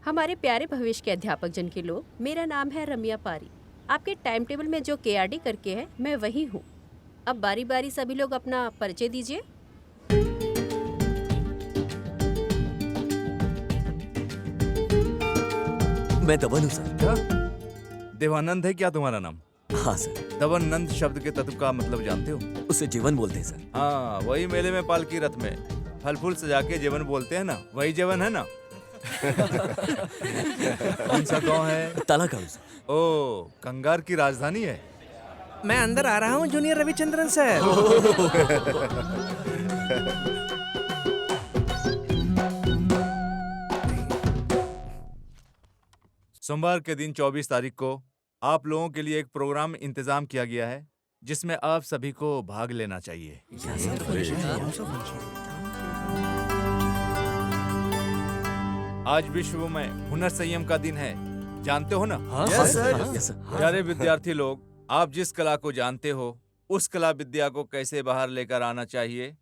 हमारे प्यारे भविष्य के अध्यापक जन के लोग, मेरा नाम है रम्या पारी। आपके टाइम टेबल में जो केआरडी करके है, मैं वही हूँ। अब बारी बारी सभी लोग अपना परिचय दीजिए। मैं दवन हूँ सर। क्या देवानंद है क्या तुम्हारा नाम? हाँ सर। दवानंद शब्द के तत्व का मतलब जानते हो? उसे जीवन बोलते हैं सर। हाँ, वही मेले में पालकी रथ में फल फूल सजा के जीवन बोलते हैं ना, वही जीवन है ना। कौन सा गांव है? ताला गाँव सर। ओ, कंगार की राजधानी है। मैं अंदर आ रहा हूँ जूनियर रविचंद्रन सर। सोमवार के दिन 24 तारीख को आप लोगों के लिए एक प्रोग्राम इंतजाम किया गया है, जिसमें आप सभी को भाग लेना चाहिए। आज विश्व में हुनर संयम का दिन है, जानते हो ना? Yes sir. प्यारे विद्यार्थी लोग, आप जिस कला को जानते हो, उस कला विद्या को कैसे बाहर लेकर आना चाहिए,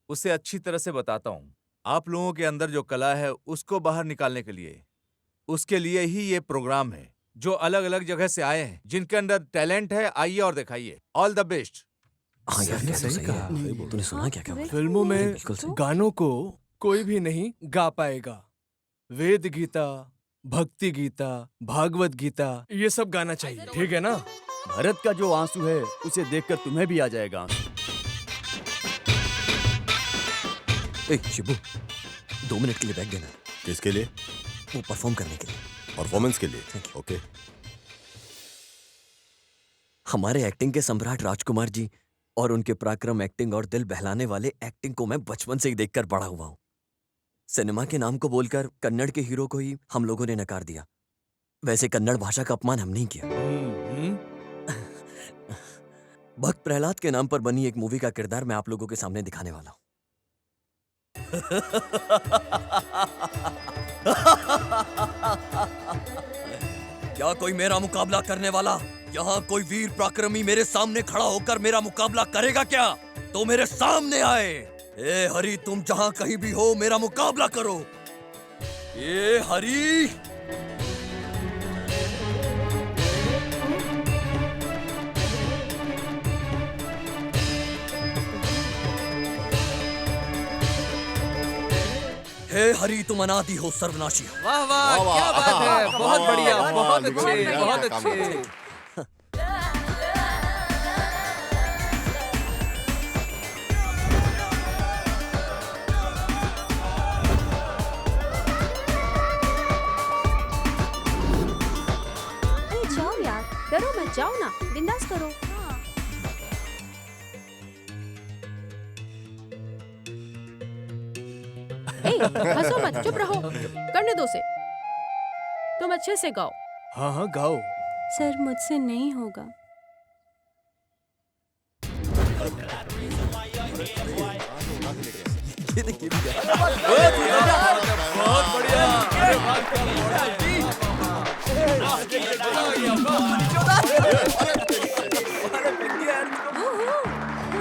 उसे अच्छी तरह से बताता हूँ। आप लोगों के अंदर जो कला है, उसको बाहर निकालने के लिए, उसके लिए ही ये प्रोग्राम है। जो अलग अलग जगह से आए हैं, जिनके अंदर टैलेंट है, आइए और दिखाइए। All the best. हाँ यार, ये सही कहा। तूने सुना क्या? क्या फिल्मों में बिल्कुल सही। गानों को कोई भी नहीं गा पाएगा। वेद गीता, भक्ति गीता, भागवत गीता, ये सब गाना चाहिए, ठीक है ना? भरत का जो आंसू है, उसे देखकर तुम्हें भी आ जाएगा आंसू। ए शिबू, 2 मिनट के लिए बैठ देना। किसके लिए? वो परफॉर्म करने के लिए। परफॉर्मेंस के लिए? Thank you. ओके। हमारे एक्टिंग के सम्राट राजकुमार जी और उनके पराक्रम एक्टिंग और दिल बहलाने वाले एक्टिंग को मैं बचपन से ही देखकर बड़ा हुआ हूँ। सिनेमा के नाम को बोलकर कन्नड़ के हीरो को ही हम लोगों ने नकार दिया। वैसे कन्नड़ भाषा का अपमान हम नहीं किया। भक्त प्रहलाद के नाम पर बनी एक मूवी का किरदार मैं आप लोगों के सामने दिखाने वाला हूँ। क्या कोई मेरा मुकाबला करने वाला? यहाँ कोई वीर पराक्रमी मेरे सामने खड़ा होकर मेरा मुकाबला करेगा क्या? तो मेरे सामने आए। ए हरि, तुम जहाँ कहीं भी हो, मेरा मुकाबला करो। ए हरि। हे हरि, तुम अनादि हो, सर्वनाशी हो। वाह वाह, क्या बात है, बहुत बढ़िया, बहुत अच्छे, बहुत अच्छे। अरे जाओ यार, डरो मत, जाओ ना, बिंदास करो। हंसो मत, चुप रहो, करने दो उसे। तुम अच्छे से गाओ। हाँ हाँ, गाओ। सर, मुझसे नहीं होगा। ये देखिए भी क्या। बहुत बढ़िया।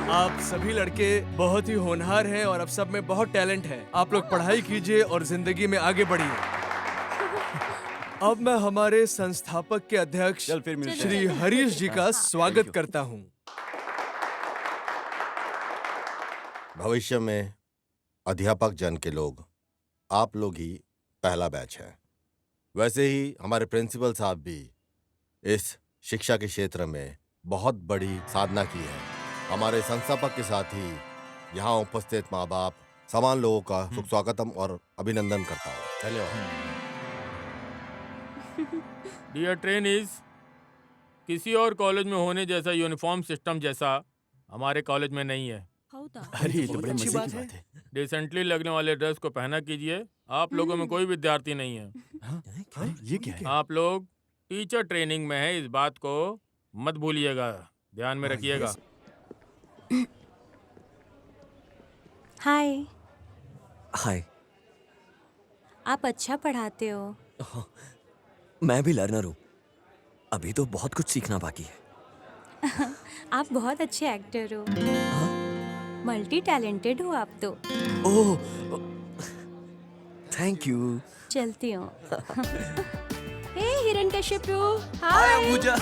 आप सभी लड़के बहुत ही होनहार हैं और अब सब में बहुत टैलेंट है। आप लोग पढ़ाई कीजिए और जिंदगी में आगे बढ़िए। अब मैं हमारे संस्थापक के अध्यक्ष चल फिर मिलते श्री हरीश जी का स्वागत करता हूँ। भविष्य में अध्यापक जन के लोग, आप लोग ही पहला बैच है। वैसे ही हमारे प्रिंसिपल साहब भी इस शिक्षा के क्षेत्र में बहुत बड़ी साधना की है। हमारे संस्थापक के साथ ही यहाँ उपस्थित माँ बाप समान लोगों का सुख स्वागतम और अभिनंदन करता हूँ। धन्यवाद। डियर ट्रेनीज, किसी और कॉलेज में होने जैसा यूनिफॉर्म सिस्टम जैसा हमारे कॉलेज में नहीं है। अरे ये तो बड़े मजे की बात है। डिसेंटली लगने वाले ड्रेस को पहना कीजिए। आप लोगों में कोई विद्यार्थी नहीं है। हाँ, ये क्या है? आप लोग टीचर ट्रेनिंग में है, इस बात को मत भूलिएगा, ध्यान में रखिएगा। हाय। हाय। आप अच्छा पढ़ाते हो। मैं भी लर्नर हूँ। अभी तो बहुत कुछ सीखना बाकी है। आप बहुत अच्छे एक्टर हो। मल्टी टैलेंटेड हो आप तो। ओह, थैंक यू। चलती हूँ। हे हिरण्यकशिपु, हाय। पूजा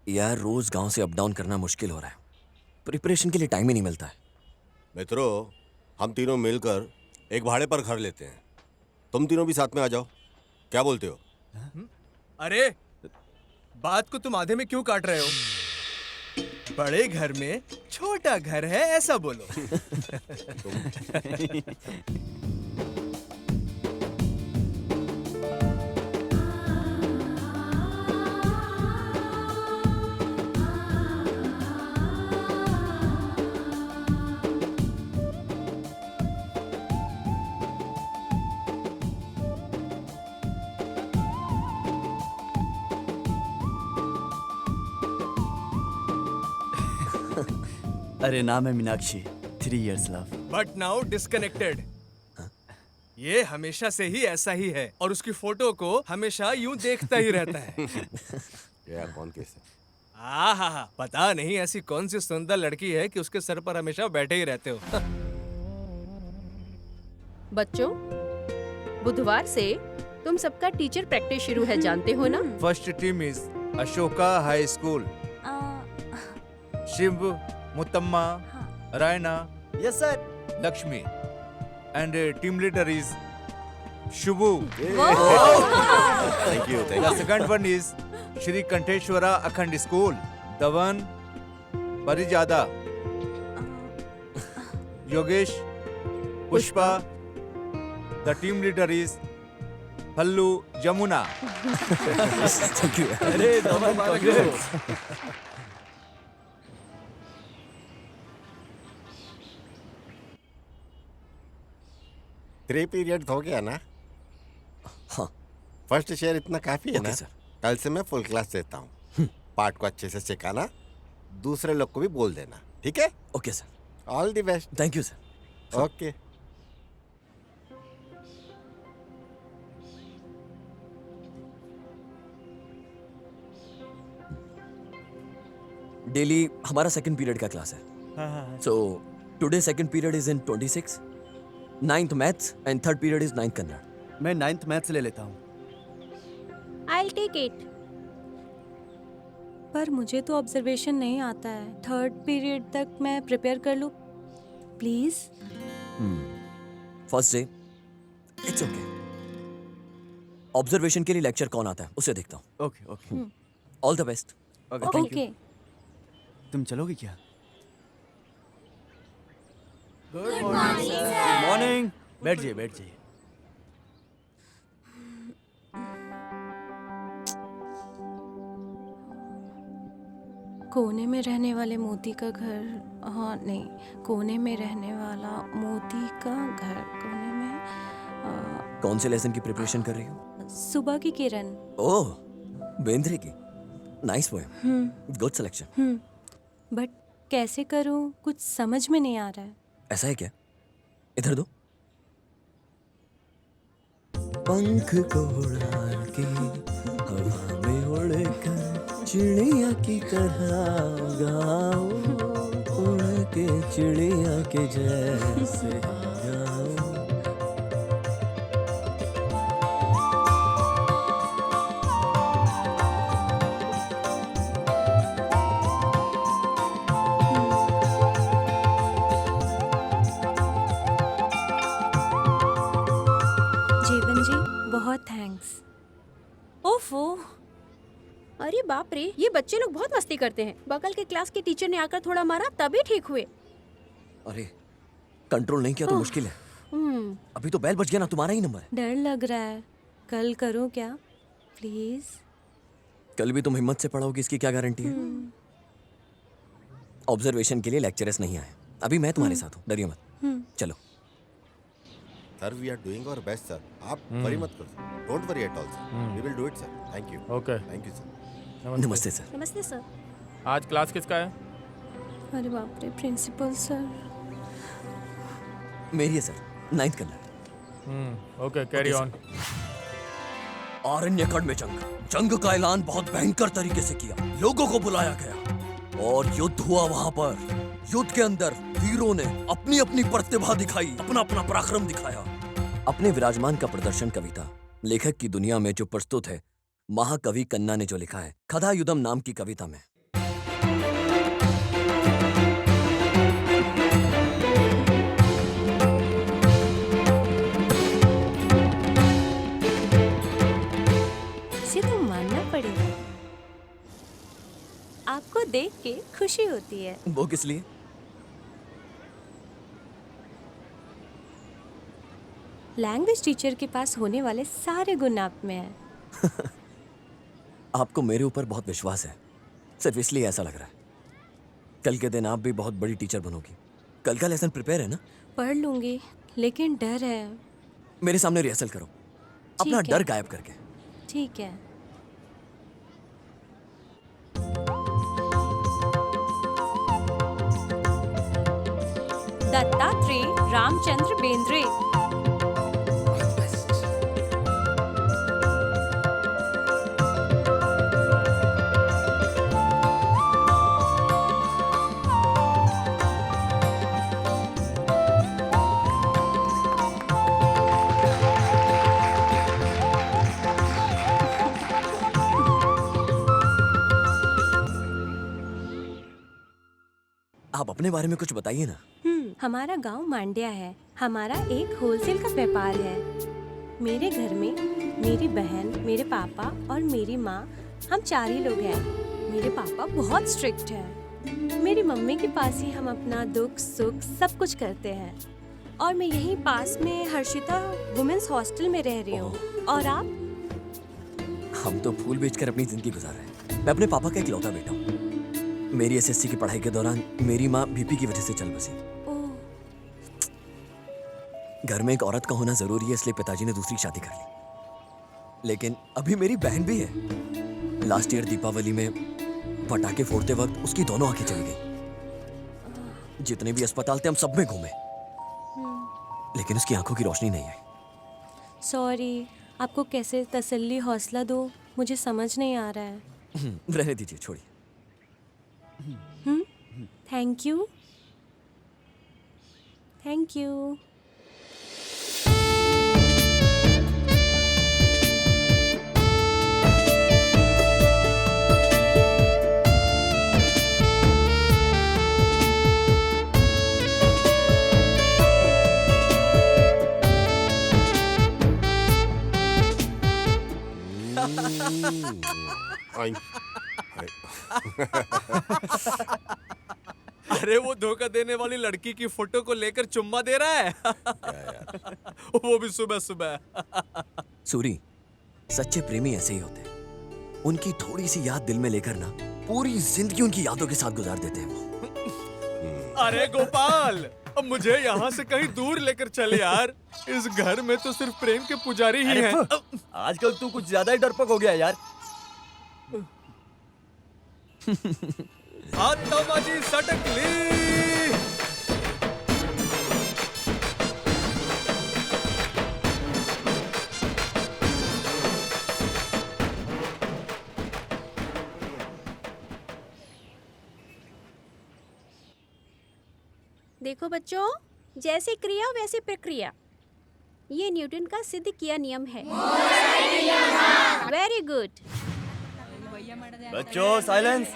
यार रोज गांव से अप डाउन करना मुश्किल हो रहा है। प्रिपरेशन के लिए टाइम ही नहीं मिलता है। मित्रों, हम तीनों मिलकर एक भाड़े पर घर लेते हैं। तुम तीनों भी साथ में आ जाओ, क्या बोलते हो? अरे बात को तुम आधे में क्यों काट रहे हो? बड़े घर में छोटा घर है ऐसा बोलो। अरे नाम है Meenakshi, 3 years love। But now disconnected. ये हमेशा से ही ऐसा ही है और उसकी फोटो को हमेशा यूं देखता ही रहता है। यार कौन केस है? हा पता नहीं ऐसी कौन सी सुंदर लड़की है कि उसके सर पर हमेशा बैठे ही रहते हो। बच्चों, बुधवार से तुम सबका टीचर प्रैक्टिस शुरू है, जानते हो ना? First team is Ashoka high school. Shiv, Muthamma, Raina, yes sir. Lakshmi and team leader is Shubhu. Thank you, The second one is Shri Kanteshwara Akhand School. The one Parijada. Yogesh, Pushpa. The team leader is Hallu Jamuna. Thank you. अरे दमन congrats। Three period हो गया ना? हाँ। First share इतना काफी है okay ना? Sir. कल से मैं फुल क्लास देता हूँ। पार्ट को अच्छे से सिखाना, दूसरे लोग को भी बोल देना, ठीक है? Okay sir. All the best. Thank you sir. Okay. Daily हमारा सेकंड पीरियड का क्लास है। So today second period is in 26, 9th maths and third period is 9th Kannada. मैं 9th मैथ्स ले लेता हूँ। I'll take it. पर मुझे तो ऑब्जर्वेशन नहीं आता है। 3rd पीरियड तक मैं प्रिपेयर कर लूँ please. First day it's okay. Observation के लिए लेक्चर कौन आता है उसे देखता हूँ। Okay okay all the best. Okay thank you. Okay. तुम चलोगे क्या? Good morning. बैठ जाइए बैठ जाइए। कोने में रहने वाले मोती का घर, हाँ नहीं, कोने में रहने वाला मोती का घर, कोने में कौन से लेसन की प्रिपरेशन कर रही हो? सुबह की किरण। ओह, बेंद्रे की। Nice poem, good selection. But कैसे करूँ कुछ समझ में नहीं आ रहा है। ऐसा है क्या? इधर दो। पंख को उड़ा के हवा में उड़कर चिड़िया की तरह गाओ, उड़ के चिड़िया के जैसे गाओ। जीवन जी बहुत थैंक्स। ओफो, अरे बाप रे, ये बच्चे लोग बहुत मस्ती करते हैं। बगल के क्लास के टीचर ने आकर थोड़ा मारा तभी ठीक हुए। अरे कंट्रोल नहीं किया तो मुश्किल है। अभी तो बैल बज गया ना, तुम्हारा ही नंबर है। डर लग रहा है। कल करूँ क्या प्लीज? कल भी तुम हिम्मत से पढ़ोगे इसकी क्या गारंटी है? ऑब्जर्वेशन के लिए लेक्चरर्स नहीं आए। अभी मैं तुम्हारे साथ हूँ, डरिए मत। चलो। Sir, we are doing our best sir. आप वरी मत करो। Don't worry at all sir. We will do it sir. Thank you. Okay. Thank you sir. नमस्ते सर। नमस्ते सर। आज क्लास किसका है? अरे बाप रे, प्रिंसिपल सर। मेरी है sir, 9th Kannada. Okay, carry on. आरण्यकड़ में जंग का ऐलान बहुत भयंकर तरीके से किया। लोगों को बुलाया गया और युद्ध हुआ वहां पर। युद्ध के अंदर वीरों ने अपनी अपनी प्रतिभा दिखाई, अपना अपना पराक्रम दिखाया। अपने विराजमान का प्रदर्शन कविता लेखक की दुनिया में जो प्रस्तुत है, महाकवि कन्ना ने जो लिखा है कथायुधम नाम की कविता में। इसे तो मानना पड़ेगा। आपको देख के खुशी होती है। वो किस लिए? लैंग्वेज टीचर के पास होने वाले सारे गुण आप में हैं। आपको मेरे ऊपर बहुत विश्वास है, सिर्फ इसलिए ऐसा लग रहा है। कल के दिन आप भी बहुत बड़ी टीचर बनोगी। कल का लेसन प्रिपेयर है ना? पढ़ लूंगी, लेकिन डर है। मेरे सामने रिहर्सल करो, अपना ठीक है। डर गायब करके। ठीक है। दत्तात्रेय रामचंद्र बेंद्रे। आप अपने बारे में कुछ बताइए ना। हमारा गांव मांड्या है। हमारा एक होलसेल का व्यापार है। मेरे घर में मेरी बहन, मेरे पापा और मेरी माँ, हम 4 ही लोग हैं। मेरे पापा बहुत स्ट्रिक्ट हैं। मेरी मम्मी के पास ही हम अपना दुख सुख सब कुछ करते हैं। और मैं यहीं पास में हर्षिता वुमेन्स हॉस्टल में रह रही हूँ। और आप? हम तो फूल बेचकर अपनी जिंदगी गुजार रहे हैं। मैं अपने पापा का इकलौता बेटा हूँ। मेरी एसएससी की पढ़ाई के दौरान मेरी माँ बीपी की वजह से चल बसी। घर में एक औरत का होना जरूरी है, इसलिए पिताजी ने दूसरी शादी कर ली। लेकिन अभी मेरी बहन भी है। लास्ट ईयर दीपावली में पटाखे फोड़ते वक्त उसकी दोनों आंखें चली गई। जितने भी अस्पताल थे हम सब में घूमे, लेकिन उसकी आंखों की रोशनी नहीं आई। सॉरी, आपको कैसे तसल्ली हौसला दो, मुझे समझ नहीं आ रहा है। रहने दीजिए, छोड़िए। Thank you. Thank you. I अरे वो धोखा देने वाली लड़की की फोटो को लेकर चुम्मा दे रहा है। वो भी सुबह सुबह। सूरी, सच्चे प्रेमी ऐसे ही होते हैं। उनकी थोड़ी सी याद दिल में लेकर ना पूरी जिंदगी उनकी यादों के साथ गुजार देते हैं वो। अरे गोपाल, अब मुझे यहाँ से कहीं दूर लेकर चल यार। इस घर में तो सिर्फ प्रेम के पुजारी ही हैं। आजकल तू कुछ ज्यादा ही डरपोक हो गया यार। आत्माजी सटकली। देखो बच्चों, जैसे क्रिया वैसे प्रक्रिया, ये न्यूटन का सिद्ध किया नियम है। Very good. बच्चों silence.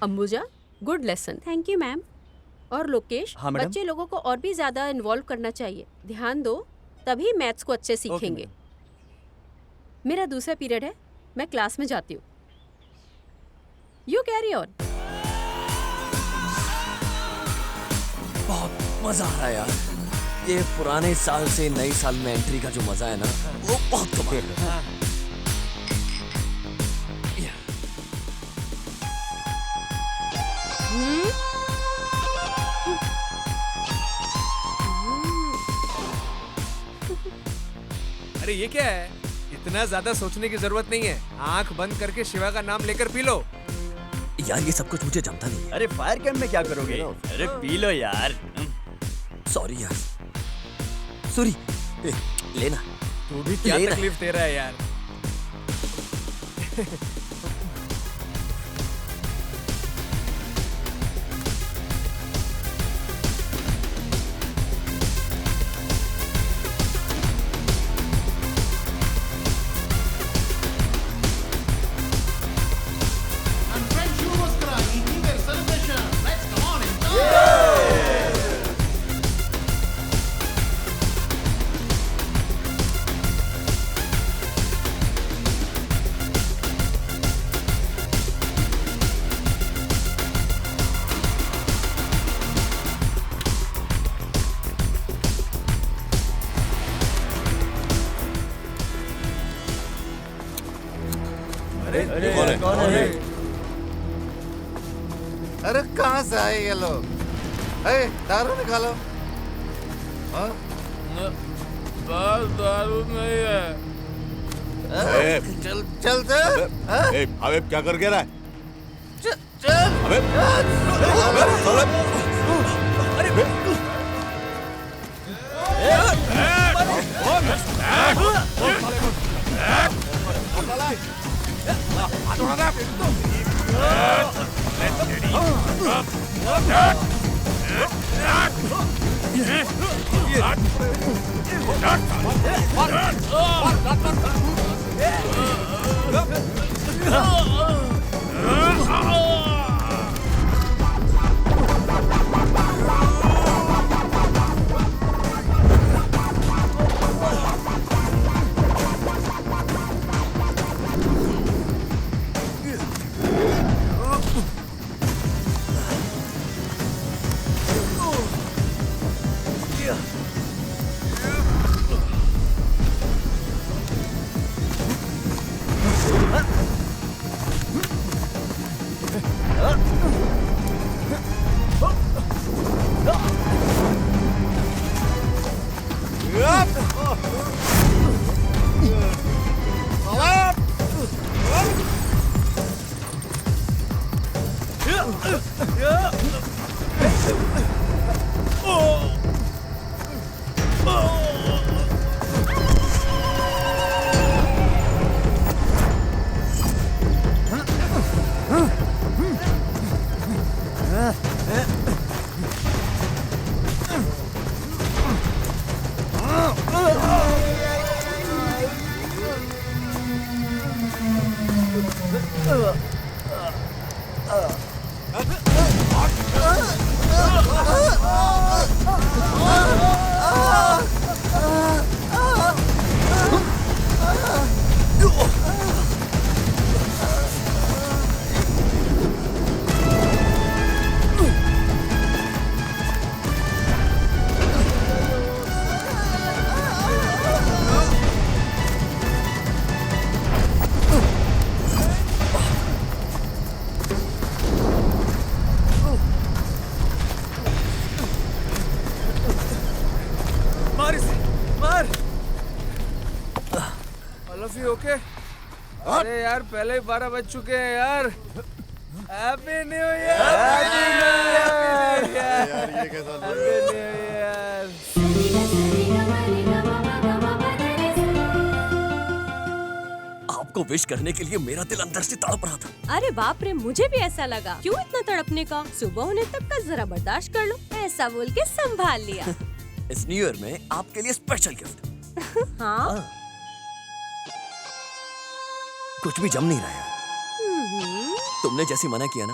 Ambuja, good lesson. Thank you ma'am. और लोकेश, हाँ, मैडम। बच्चे लोगों को और भी ज्यादा इन्वॉल्व करना चाहिए। ध्यान दो, तभी मैथ्स को अच्छे सीखेंगे। मेरा दूसरा पीरियड है, मैं क्लास में जाती हूँ। You carry on. बहुत मजा आ रहा है यार। ये पुराने साल से नए साल में एंट्री का जो मजा है ना, वो बहुत कमाल है। अरे ये क्या है? इतना ज्यादा सोचने की जरूरत नहीं है। आंख बंद करके शिवा का नाम लेकर पी लो। यार ये सब कुछ मुझे जमता नहीं है। अरे फायर कैंप में क्या करोगे? अरे पी लो यार। सॉरी यार। सूरी, लेना। तू भी क्या लेना। तकलीफ दे रहा है यार। कौन है? अरे कहाँ से आए ये लोग? दारू निकालो। हाँ? बस दारू नहीं है। चल चलते। अबे क्या कर रहा है? चल। ओके। अरे यार पहले ही 12 बज चुके हैं यार। Happy new year. Happy new year. यार ये कैसा हैप्पी न्यू ईयर। आपको विश करने के लिए मेरा दिल अंदर से तड़प रहा था। अरे बाप रे, मुझे भी ऐसा लगा। क्यों इतना तड़पने का? सुबह होने तक का जरा बर्दाश्त कर लो, ऐसा बोल के संभाल लिया। इस न्यू ईयर में आपके लिए स्पेशल गिफ्ट। हाँ। कुछ भी जम नहीं रहा है। तुमने जैसी मना किया ना,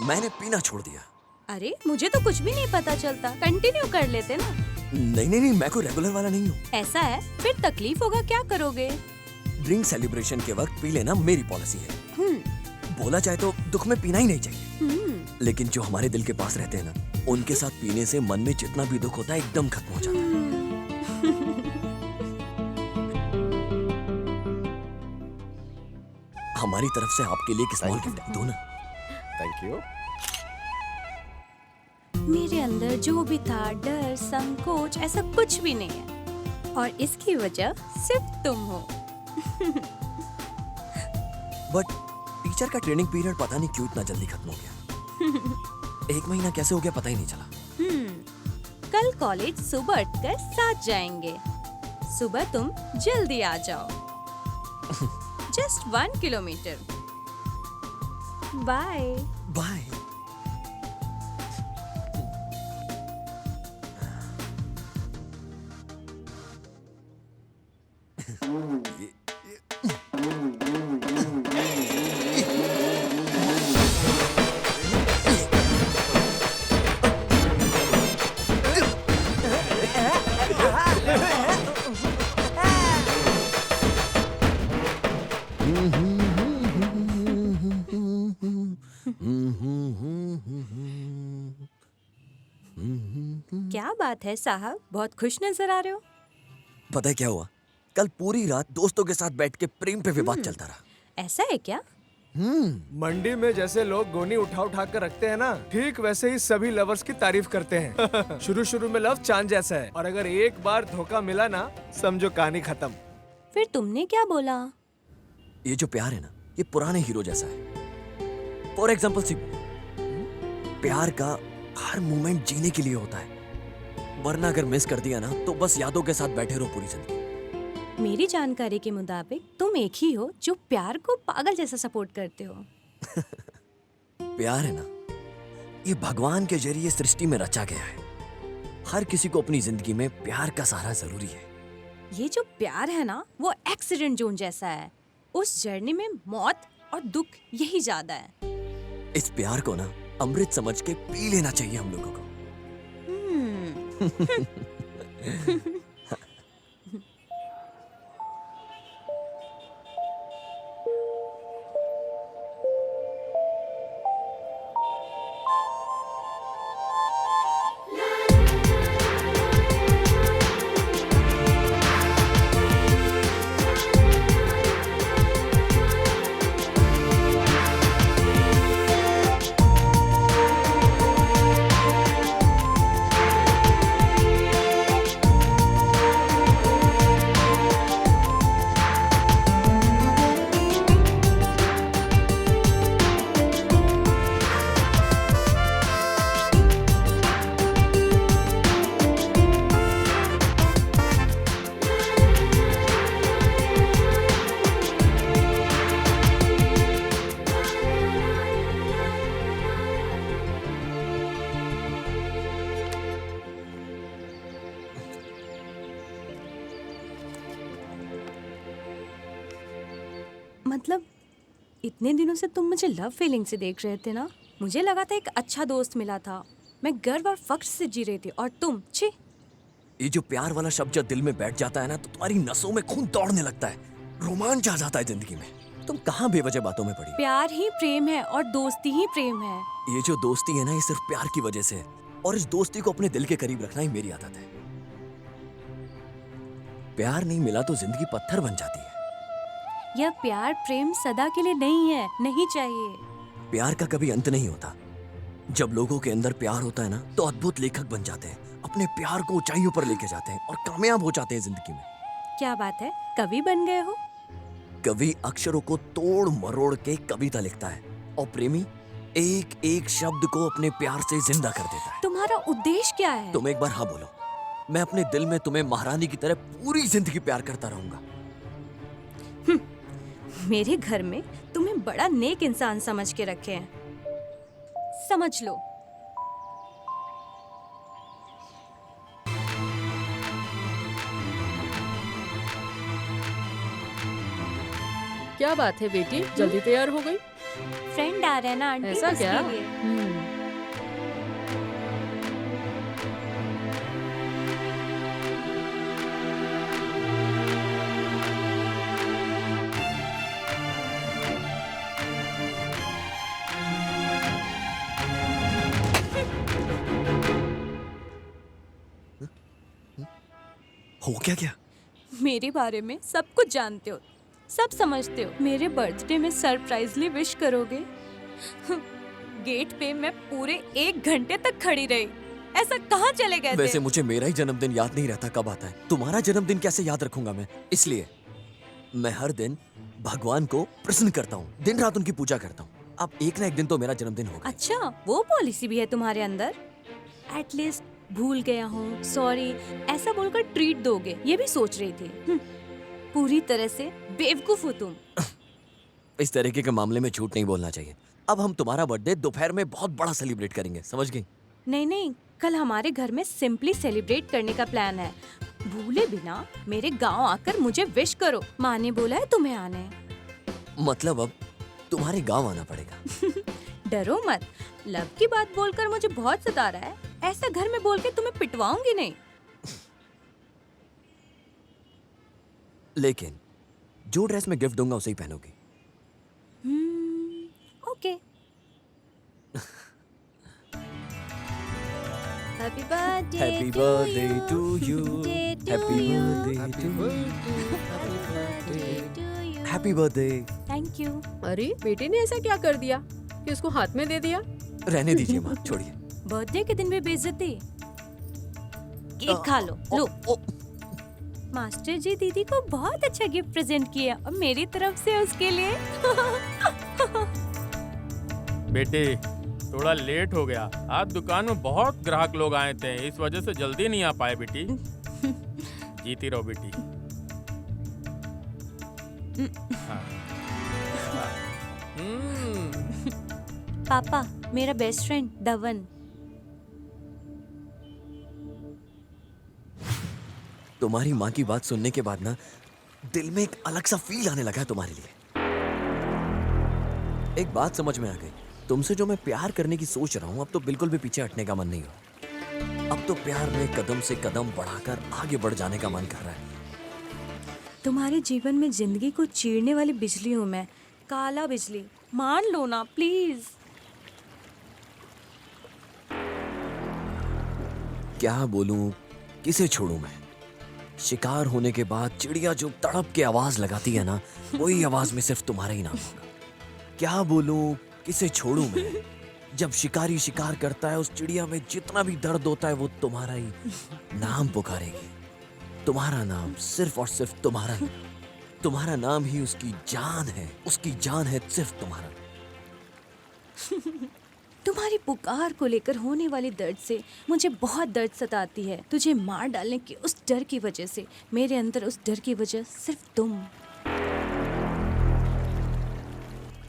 मैंने पीना छोड़ दिया। अरे मुझे तो कुछ भी नहीं पता चलता, कंटिन्यू कर लेते ना। नहीं, मैं कोई रेगुलर वाला नहीं हूँ। ऐसा है? फिर तकलीफ होगा, क्या करोगे? ड्रिंक सेलिब्रेशन के वक्त पी लेना मेरी पॉलिसी है। बोला जाए तो दुख में पीना ही नहीं चाहिए, लेकिन जो हमारे दिल के पास रहते हैं ना, उनके साथ पीने से मन में जितना भी दुख होता है एकदम खत्म हो जाता है। हमारी तरफ से आपके लिए एक स्मॉल गिफ्ट है, दो ना। Thank you. मेरे अंदर जो भी था, डर, संकोच, ऐसा कुछ भी नहीं है, और इसकी वजह सिर्फ तुम हो। बट टीचर का ट्रेनिंग पीरियड पता नहीं क्यों इतना जल्दी खत्म हो गया। 1 महीना कैसे हो गया पता ही नहीं चला। कल कॉलेज सुबह उठकर साथ जाएंगे। सुबह तुम जल्दी आ जाओ। Just 1 kilometre. बाय। बाय। क्या बात है साहब, बहुत खुश नजर आ रहे हो। पता है क्या हुआ? कल पूरी रात दोस्तों के साथ बैठ के प्रेम पे विवाद चलता रहा। ऐसा है क्या? मंडी में जैसे लोग गोनी उठा उठा कर रखते हैं ना, ठीक वैसे ही सभी लवर्स की तारीफ करते हैं। शुरू शुरू में लव चांद जैसा है, और अगर एक बार धोखा मिला ना, समझो कहानी खत्म। फिर तुमने क्या बोला? ये जो प्यार है ना, ये पुराने हीरो जैसा है। फॉर एग्जाम्पल प्यार का हर मोमेंट जीने के लिए होता है, वरना अगर मिस कर दिया ना तो बस यादों के साथ बैठे रहो पूरी जिंदगी। मेरी जानकारी के मुताबिक तुम एक ही हो जो प्यार को पागल जैसा सपोर्ट करते हो। प्यार है ना, ये भगवान के जरिए सृष्टि में रचा गया है। हर किसी को अपनी जिंदगी में प्यार का सहारा जरूरी है। ये जो प्यार है ना, वो एक्सीडेंट जोन जैसा है। उस जर्नी में मौत और दुख यही ज्यादा है। इस प्यार को ना अमृत समझ के पी लेना चाहिए हम लोगों को। मतलब इतने दिनों से तुम मुझे लव फीलिंग से देख रहे थे ना। मुझे लगा था एक अच्छा दोस्त मिला था, मैं गर्व और फख्र से जी रही थी, और तुम छी। ये जो प्यार वाला शब्द जब दिल में बैठ जाता है ना, तो तुम्हारी नसों में खून दौड़ने लगता है, रोमांच आ जाता है जिंदगी में। तुम कहाँ बेवजह बातों में पड़ी। प्यार ही प्रेम है और दोस्ती ही प्रेम है। ये जो दोस्ती है ना, ये सिर्फ प्यार की वजह से है, और इस दोस्ती को अपने दिल के करीब रखना ही मेरी आदत है। प्यार नहीं मिला तो जिंदगी पत्थर बन जाती है। यह प्यार प्रेम सदा के लिए नहीं है, नहीं चाहिए। प्यार का कभी अंत नहीं होता। जब लोगों के अंदर प्यार होता है ना, तो अद्भुत लेखक बन जाते हैं, अपने प्यार को ऊंचाइयों पर लेके जाते हैं और कामयाब हो जाते हैं जिंदगी में। क्या बात है, कवि बन गए हो? कवि अक्षरों को तोड़ मरोड़ के कविता लिखता है, और प्रेमी एक एक शब्द को अपने प्यार से जिंदा कर देता है। तुम्हारा उद्देश्य क्या है? तुम एक बार हाँ बोलो, मैं अपने दिल में तुम्हें महारानी की तरह पूरी जिंदगी प्यार करता रहूंगा। मेरे घर में तुम्हें बड़ा नेक इंसान समझ के रखे हैं, समझ लो। क्या बात है बेटी, जल्दी तैयार हो गई? फ्रेंड आ रहे हैं ना आंटी, ऐसा क्या? इसलिए। हो क्या क्या? मेरे बारे में सब कुछ जानते हो, सब समझते हो। मेरे बर्थडे में सरप्राइजली विश करोगे? गेट पे मैं पूरे 1 घंटे तक खड़ी रही। ऐसा कहाँ चले गए थे? वैसे मुझे मेरा ही जन्मदिन याद नहीं रहता कब आता है, तुम्हारा जन्मदिन कैसे याद रखूंगा मैं? इसलिए मैं हर दिन भगवान को प्रसन्न करता हूँ, दिन रात उनकी पूजा करता हूँ। अब एक ना एक दिन तो मेरा जन्मदिन होगा। अच्छा, वो पॉलिसी भी है तुम्हारे अंदर? एटलीस्ट भूल गया हूँ, सॉरी ऐसा बोलकर ट्रीट दोगे, ये भी सोच रही थी। पूरी तरह से बेवकूफ हो तुम। इस तरीके के मामले में झूठ नहीं बोलना चाहिए। अब हम तुम्हारा बर्थडे दोपहर में बहुत बड़ा सेलिब्रेट करेंगे, समझ गई? नहीं, कल हमारे घर में सिंपली सेलिब्रेट करने का प्लान है। भूले बिना मेरे गांव आकर मुझे विश करो। माँ ने बोला है तुम्हें आने। मतलब अब तुम्हारे गांव आना पड़ेगा। डरो मत, लव की बात बोलकर मुझे बहुत सता रहा है। ऐसा घर में बोल के तुम्हें पिटवाऊंगी नहीं। लेकिन जो ड्रेस मैं गिफ्ट दूंगा उसे ही पहनोगी। Okay. Happy birthday Happy birthday to you. Happy birthday to you. Happy birthday. Thank you. अरे बेटे ने ऐसा क्या कर दिया कि उसको हाथ में दे दिया? रहने दीजिए माँ, छोड़िए। बर्थडे के दिन भी बेइज्जती। केक खा लो। लो। मास्टर जी दीदी को बहुत अच्छा गिफ्ट प्रेजेंट किया और मेरी तरफ से उसके लिए। बेटे थोड़ा लेट हो गया, आज दुकान में बहुत ग्राहक लोग आए थे, इस वजह से जल्दी नहीं आ पाए बेटी। जीती रहो बेटी। हाँ। पापा, मेरा बेस्ट फ्रेंड धवन। तुम्हारी माँ की बात सुनने के बाद ना दिल में एक अलग सा फील आने लगा है तुम्हारे लिए। एक बात समझ में आ गई, तुमसे जो मैं प्यार करने की सोच रहा हूँ अब तो बिल्कुल भी पीछे हटने का मन नहीं हो। अब तो प्यार में कदम से कदम बढ़ाकर आगे बढ़ जाने का मन कर रहा है। तुम्हारे जीवन में जिंदगी को चीरने वाली बिजली हूँ मैं, काला बिजली। मान लो ना प्लीज। क्या बोलूं, किसे छोड़ूं मैं? शिकार होने के बाद चिड़िया जो तड़प के आवाज लगाती है ना, वही आवाज में सिर्फ तुम्हारा ही नाम होगा। क्या बोलूं, किसे छोड़ूं मैं? जब शिकारी शिकार करता है उस चिड़िया में जितना भी दर्द होता है वो तुम्हारा ही नाम पुकारेगी। तुम्हारा नाम, सिर्फ और सिर्फ तुम्हारा ही। तुम्हारा नाम ही उसकी जान है, उसकी जान है सिर्फ तुम्हारा। तुम्हारी पुकार को लेकर होने वाली दर्द से मुझे बहुत दर्द सताती है। तुझे मार डालने के उस डर की वजह से, मेरे अंदर उस डर की वजह सिर्फ तुम।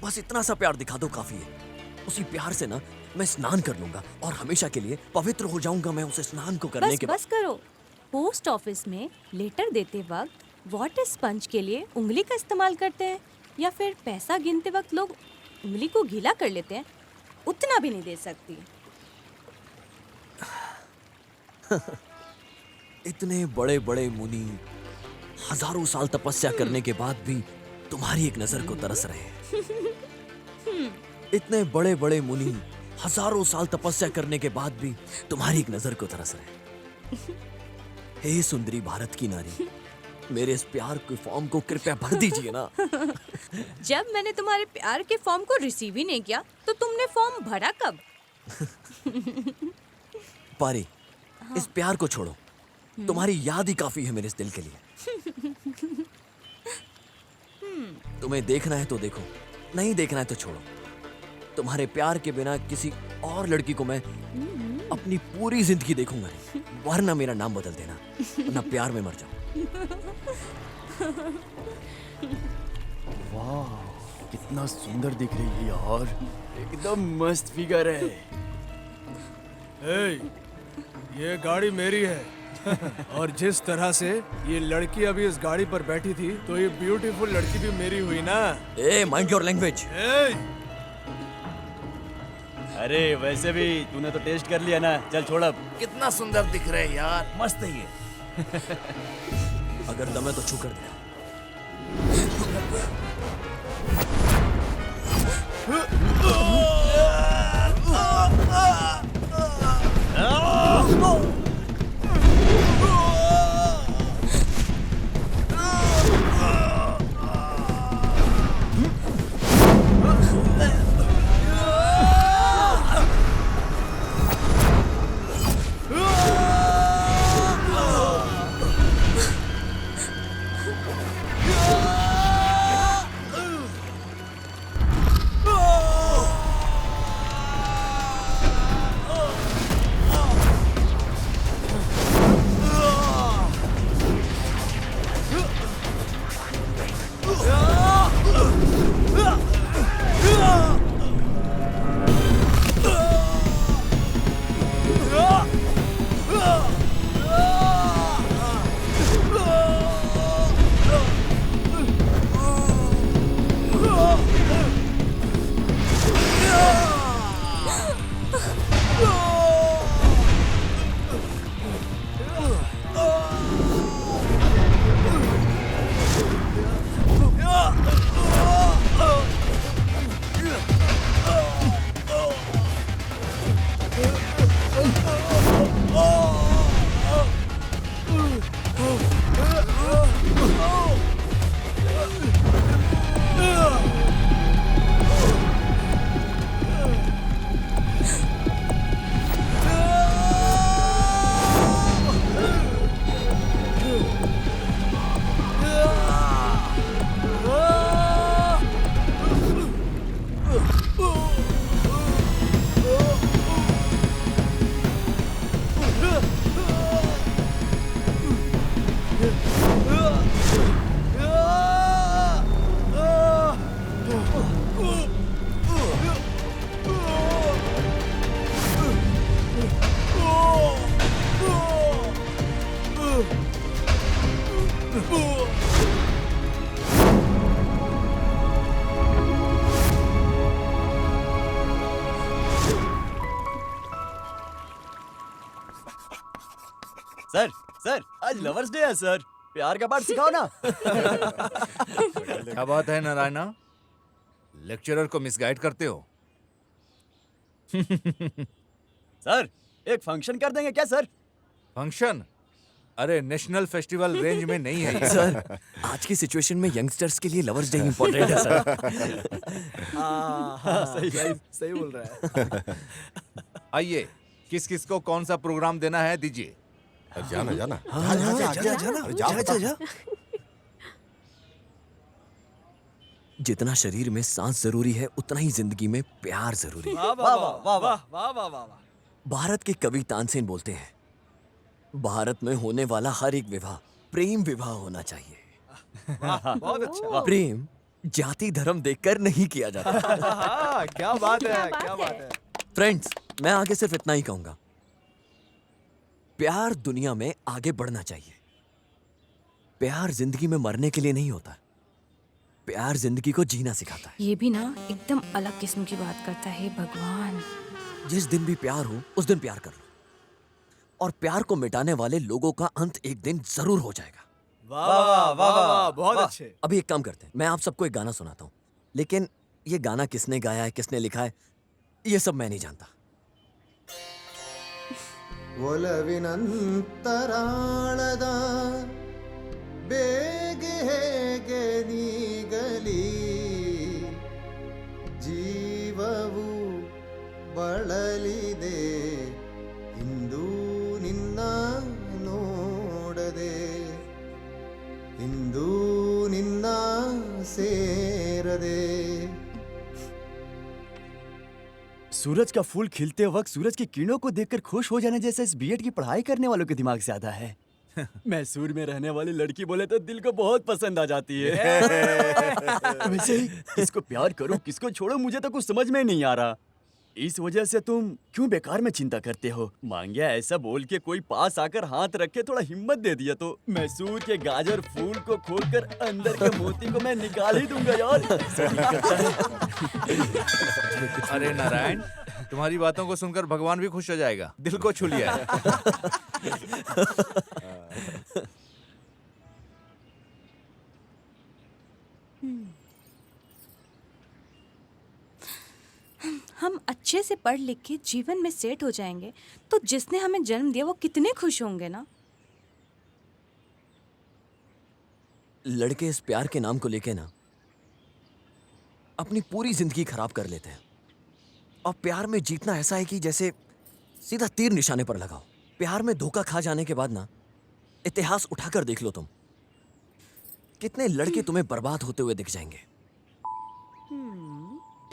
बस इतना सा प्यार दिखा दो, काफी है। उसी प्यार से ना मैं स्नान कर लूंगा और हमेशा के लिए पवित्र हो जाऊंगा मैं उसे स्नान को करने के बाद। बस करो। पोस्ट ऑफिस में लेटर देते वक्त वाटर स्पंज के लिए उंगली का इस्तेमाल करते हैं या फिर पैसा गिनते वक्त लोग उंगली को गीला कर लेते हैं? उतना भी नहीं दे सकती। इतने बड़े बड़े मुनि हजारों साल तपस्या करने के बाद भी तुम्हारी एक नजर को तरस रहे हैं। इतने बड़े बड़े मुनि हजारों साल तपस्या करने के बाद भी तुम्हारी एक नजर को तरस रहे हैं। हे सुंदरी भारत की नारी, मेरे इस प्यार के फॉर्म को कृपया भर दीजिए ना। जब मैंने तुम्हारे प्यार के फॉर्म को रिसीव ही नहीं किया तो तुमने फॉर्म भरा कब? पारी, इस प्यार को छोड़ो। तुम्हारी याद ही काफी है मेरे इस दिल के लिए। तुम्हें देखना है तो देखो, नहीं देखना है तो छोड़ो। तुम्हारे प्यार के बिना किसी और लड़की को मैं अपनी पूरी जिंदगी देखूंगा नहीं, वरना मेरा नाम बदल देना, वरना प्यार में मर जाऊं। वाह, कितना सुंदर दिख रही है यार, एकदम मस्त फिगर है। ये गाड़ी मेरी है। और जिस तरह से ये लड़की अभी इस गाड़ी पर बैठी थी, तो ये ब्यूटीफुल लड़की भी मेरी हुई ना। ए, माइंड योर लैंग्वेज। अरे वैसे भी तूने तो टेस्ट कर लिया ना, चल छोड़ अब। कितना सुंदर दिख रहे हैं यार, मस्त है ये। अगर दम है तो छू कर दे। सर आज लवर्स डे है सर, प्यार का पाठ सिखाओ ना। क्या बात है नारायणा, लेक्चरर को मिसगाइड करते हो? सर एक फंक्शन कर देंगे क्या सर? फंक्शन? अरे नेशनल फेस्टिवल रेंज में नहीं है ये। सर, आज की सिचुएशन में यंगस्टर्स के लिए लवर्स डे इम्पोर्टेंट है सर। सही बोल रहा है। आइए, किस किस को कौन सा प्रोग्राम देना है दीजिए। जाना जाना जा जा जा। जितना शरीर में सांस जरूरी है उतना ही जिंदगी में प्यार जरूरी है। वाह वाह वाह वाह वाह वाह वाह। भारत के कवि तानसेन बोलते हैं, भारत में होने वाला हर एक विवाह प्रेम विवाह होना चाहिए। बहुत अच्छा। प्रेम जाति धर्म देखकर नहीं किया जाता। क्या बात है, क्या बात है। फ्रेंड्स, मैं आगे सिर्फ इतना ही कहूंगा, प्यार दुनिया में आगे बढ़ना चाहिए। प्यार जिंदगी में मरने के लिए नहीं होता, प्यार जिंदगी को जीना सिखाता है। ये भी ना एकदम अलग किस्म की बात करता है भगवान। जिस दिन भी प्यार हो उस दिन प्यार कर लो, और प्यार को मिटाने वाले लोगों का अंत एक दिन जरूर हो जाएगा। वाह वाह वाह वाह, बहुत अच्छे। अभी एक काम करते हैं, मैं आप सबको एक गाना सुनाता हूँ, लेकिन ये गाना किसने गाया है, किसने लिखा है, ये सब मैं नहीं जानता। ಒಲವಿನಂತರಾಳದ ಬೇಗೆ ಹೇಗೆ ನೀಗಲಿ ಜೀವವು ಬಳಲಿದೆ ಇಂದು ನಿನ್ನ ನೋಡದೆ ಇಂದು ನಿನ್ನ ಸೇರದೆ। सूरज का फूल खिलते वक्त सूरज की किरणों को देखकर खुश हो जाने जैसा इस बीएड की पढ़ाई करने वालों के दिमाग से आता है। मैसूर में रहने वाली लड़की बोले तो दिल को बहुत पसंद आ जाती है। वैसे ही किसको प्यार करो किसको छोड़ो मुझे तो कुछ समझ में नहीं आ रहा। इस वजह से तुम क्यों बेकार में चिंता करते हो? मांगिया ऐसा बोल के कोई पास आकर हाथ रख के थोड़ा हिम्मत दे दिया तो मैसूर के गाजर फूल को खोलकर अंदर के मोती को मैं निकाल ही दूंगा यार। अरे नारायण, तुम्हारी बातों को सुनकर भगवान भी खुश हो जाएगा, दिल को छू लिया है। हम अच्छे से पढ़ लिख के जीवन में सेट हो जाएंगे तो जिसने हमें जन्म दिया वो कितने खुश होंगे ना। लड़के इस प्यार के नाम को लेके ना अपनी पूरी जिंदगी खराब कर लेते हैं, और प्यार में जीतना ऐसा है कि जैसे सीधा तीर निशाने पर लगाओ। प्यार में धोखा खा जाने के बाद ना इतिहास उठाकर देख लो तुम, कितने लड़के तुम्हें बर्बाद होते हुए दिख जाएंगे।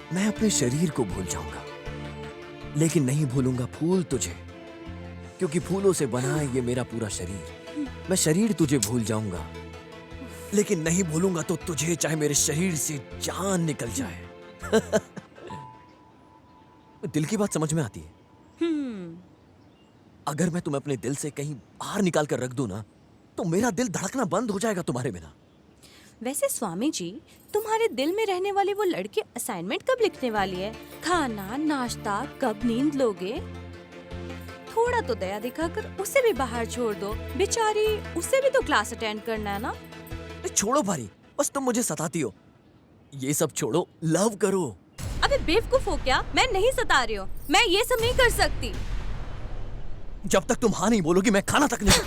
मैं अपने शरीर को भूल जाऊंगा लेकिन नहीं भूलूंगा फूल तुझे, क्योंकि फूलों से बना है ये मेरा पूरा शरीर। मैं शरीर तुझे भूल जाऊंगा लेकिन नहीं भूलूंगा तो तुझे, चाहे मेरे शरीर से जान निकल जाए। दिल की बात समझ में आती है? अगर मैं तुम्हें अपने दिल से कहीं बाहर निकाल कर रख दूं ना तो मेरा दिल धड़कना बंद हो जाएगा तुम्हारे बिना। वैसे स्वामी जी, तुम्हारे दिल में रहने वाली वो लड़की असाइनमेंट कब लिखने वाली है? खाना नाश्ता कब नींद लोगे? थोड़ा तो दया दिखाकर उसे भी बाहर छोड़ दो, बेचारी उसे भी तो क्लास अटेंड करना है ना। छोड़ो भारी, बस तुम मुझे सताती हो। ये सब छोड़ो, लव करो। अबे बेवकूफ हो क्या? मैं नहीं सता रही हूँ, मैं ये सब नहीं कर सकती। जब तक तुम हाँ नहीं बोलोगी मैं खाना तक नहीं।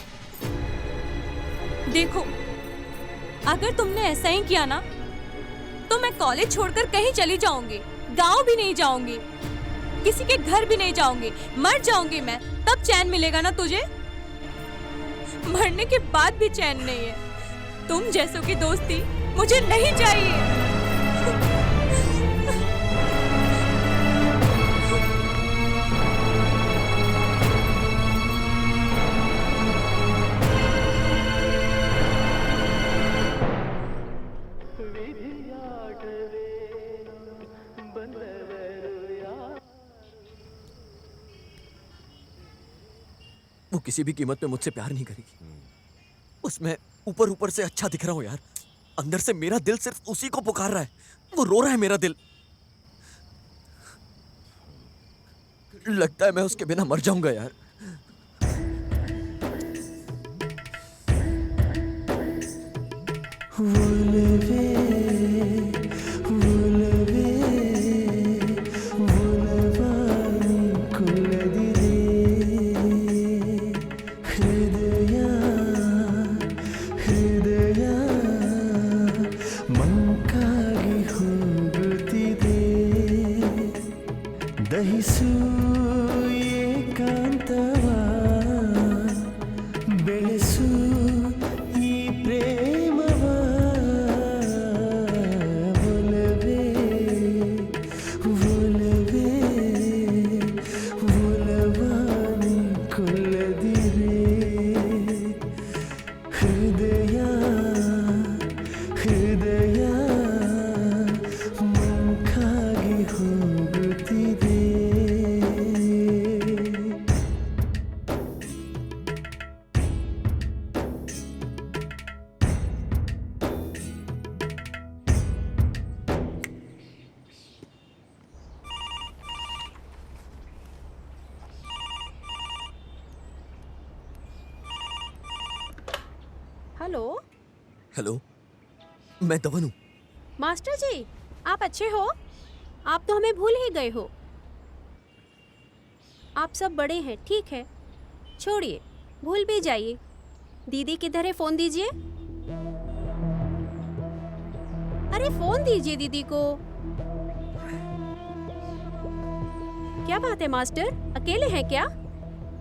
देखो, अगर तुमने ऐसा ही किया ना तो मैं कॉलेज छोड़कर कहीं चली जाऊंगी, गांव भी नहीं जाऊंगी, किसी के घर भी नहीं जाऊंगी, मर जाऊंगी मैं, तब चैन मिलेगा ना तुझे? मरने के बाद भी चैन नहीं है। तुम जैसों की दोस्ती मुझे नहीं चाहिए। वो किसी भी कीमत पे मुझसे प्यार नहीं करेगी। उसमें ऊपर ऊपर से अच्छा दिख रहा हूं यार, अंदर से मेरा दिल सिर्फ उसी को पुकार रहा है। वो रो रहा है मेरा दिल। लगता है मैं उसके बिना मर जाऊंगा यार। ಒಲವೇ ಒಲವೇ ಒಲವಾನಿ ಕೊಲ್ಲದಿದೆ ಹೃದಯ ಹೃದಯ ಮಂಕಾಗಿ ಹೋಗುತ್ತಿದೆ ದಹಿಸು ಏಕಾಂತವ ಬೆಳೆಸು ಈ ಪ್ರೇಮವ ಒಲವೇ ಒಲವೇ ಒಲವಾನಿ ಕೊಲ್ಲದಿರೆ ಹೃದಯ ಹೃದಯ ಮಂಕಾಗಿ ಹೋಗುತ್ತಿದೆ हेलो हेलो, मैं धवन हूँ। मास्टर जी, आप अच्छे हो? आप तो हमें भूल ही गए हो। आप सब बड़े हैं, ठीक है, छोड़िए, भूल भी जाइए। दीदी किधर है? फोन दीजिए। अरे फोन दीजिए दीदी को। क्या बात है मास्टर, अकेले हैं क्या?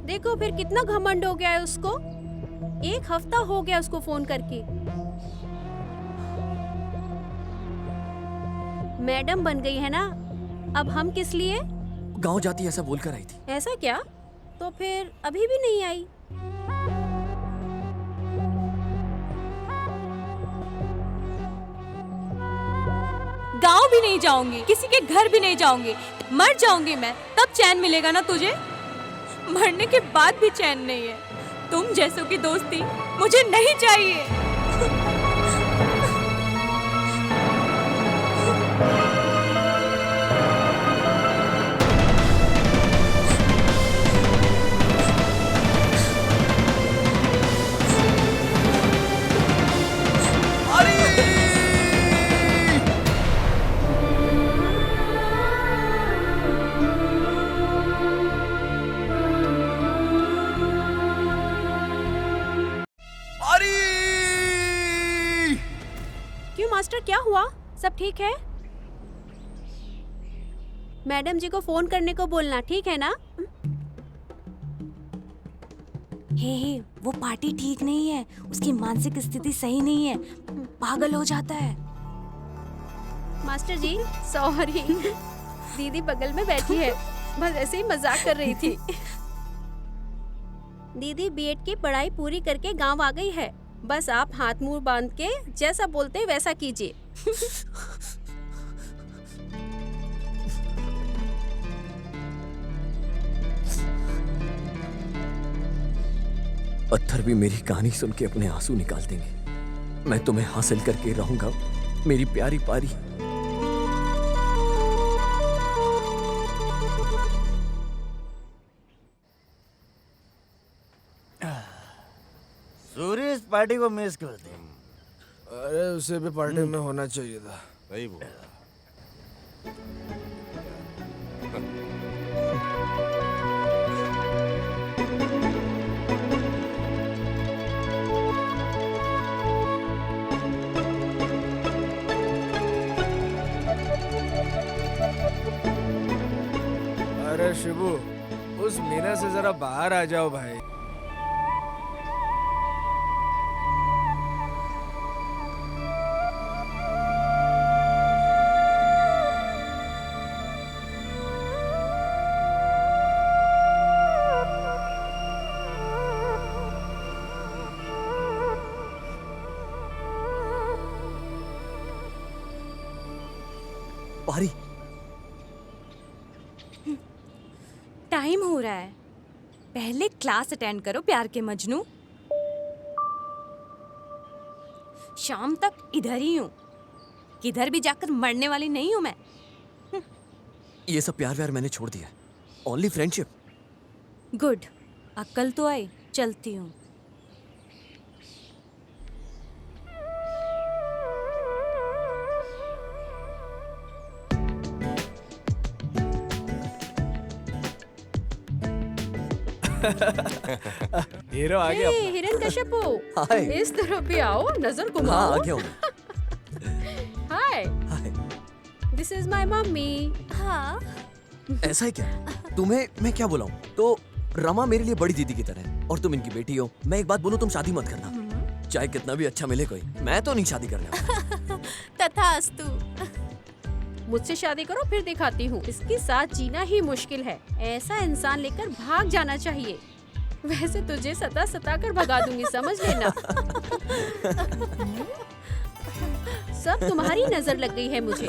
देखो फिर कितना घमंड हो गया है उसको। 1 हफ्ता हो गया उसको फोन करके। मैडम बन गई है ना, अब हम किस लिए? गांव जाती ऐसा बोलकर आई थी। ऐसा क्या? तो फिर अभी भी नहीं आई। गांव भी नहीं जाऊंगी, किसी के घर भी नहीं जाऊंगी, मर जाऊंगी मैं, तब चैन मिलेगा ना तुझे? मरने के बाद भी चैन नहीं है। तुम जैसों की दोस्ती मुझे नहीं चाहिए। क्यों मास्टर, क्या हुआ? सब ठीक है? मैडम जी को फोन करने को बोलना, ठीक है ना? हे, वो पार्टी ठीक नहीं है, उसकी मानसिक स्थिति सही नहीं है, पागल हो जाता है। मास्टर जी सॉरी, दीदी बगल में बैठी है, बस ऐसे ही मजाक कर रही थी। दीदी बीएड की पढ़ाई पूरी करके गांव आ गई है, बस आप हाथ मुंह बांध के जैसा बोलते हैं वैसा कीजिए। पत्थर भी मेरी कहानी सुन के अपने आंसू निकाल देंगे। मैं तुम्हें हासिल करके रहूंगा, मेरी प्यारी पारी। सूर्य इस पार्टी को मिस करते हैं। अरे उसे भी पार्टी में होना चाहिए था। सही बोला। अरे शिबू, उस मीना से जरा बाहर आ जाओ भाई। पारी, टाइम हो रहा है, पहले क्लास अटेंड करो प्यार के मजनू। शाम तक इधर ही हूँ, किधर भी जाकर मरने वाली नहीं हूँ मैं। ये सब प्यार व्यार मैंने छोड़ दिया, ओनली फ्रेंडशिप। गुड, अक्ल तो आई, चलती हूँ। हीरो आ गया हे हिरण्यकश्यपु, हाय। इस तरफ भी आओ, नजर हाँ घुमाओ। आ गया हूँ। Hi, hi. This is my mummy. हाँ, ऐसा है क्या? तुम्हें मैं क्या बुलाऊं? तो रमा मेरे लिए बड़ी दीदी की तरह है और तुम इनकी बेटी हो। मैं एक बात बोलूं, तुम शादी मत करना। चाहे कितना भी अच्छा मिले कोई, मैं तो नहीं शादी करने वाला। तथास्तु। मुझसे शादी करो, फिर दिखाती हूँ। इसके साथ जीना ही मुश्किल है। ऐसा इंसान लेकर भाग जाना चाहिए। वैसे तुझे सता कर भगा दूंगी, समझ लेना। सब तुम्हारी नजर लग गई है मुझे।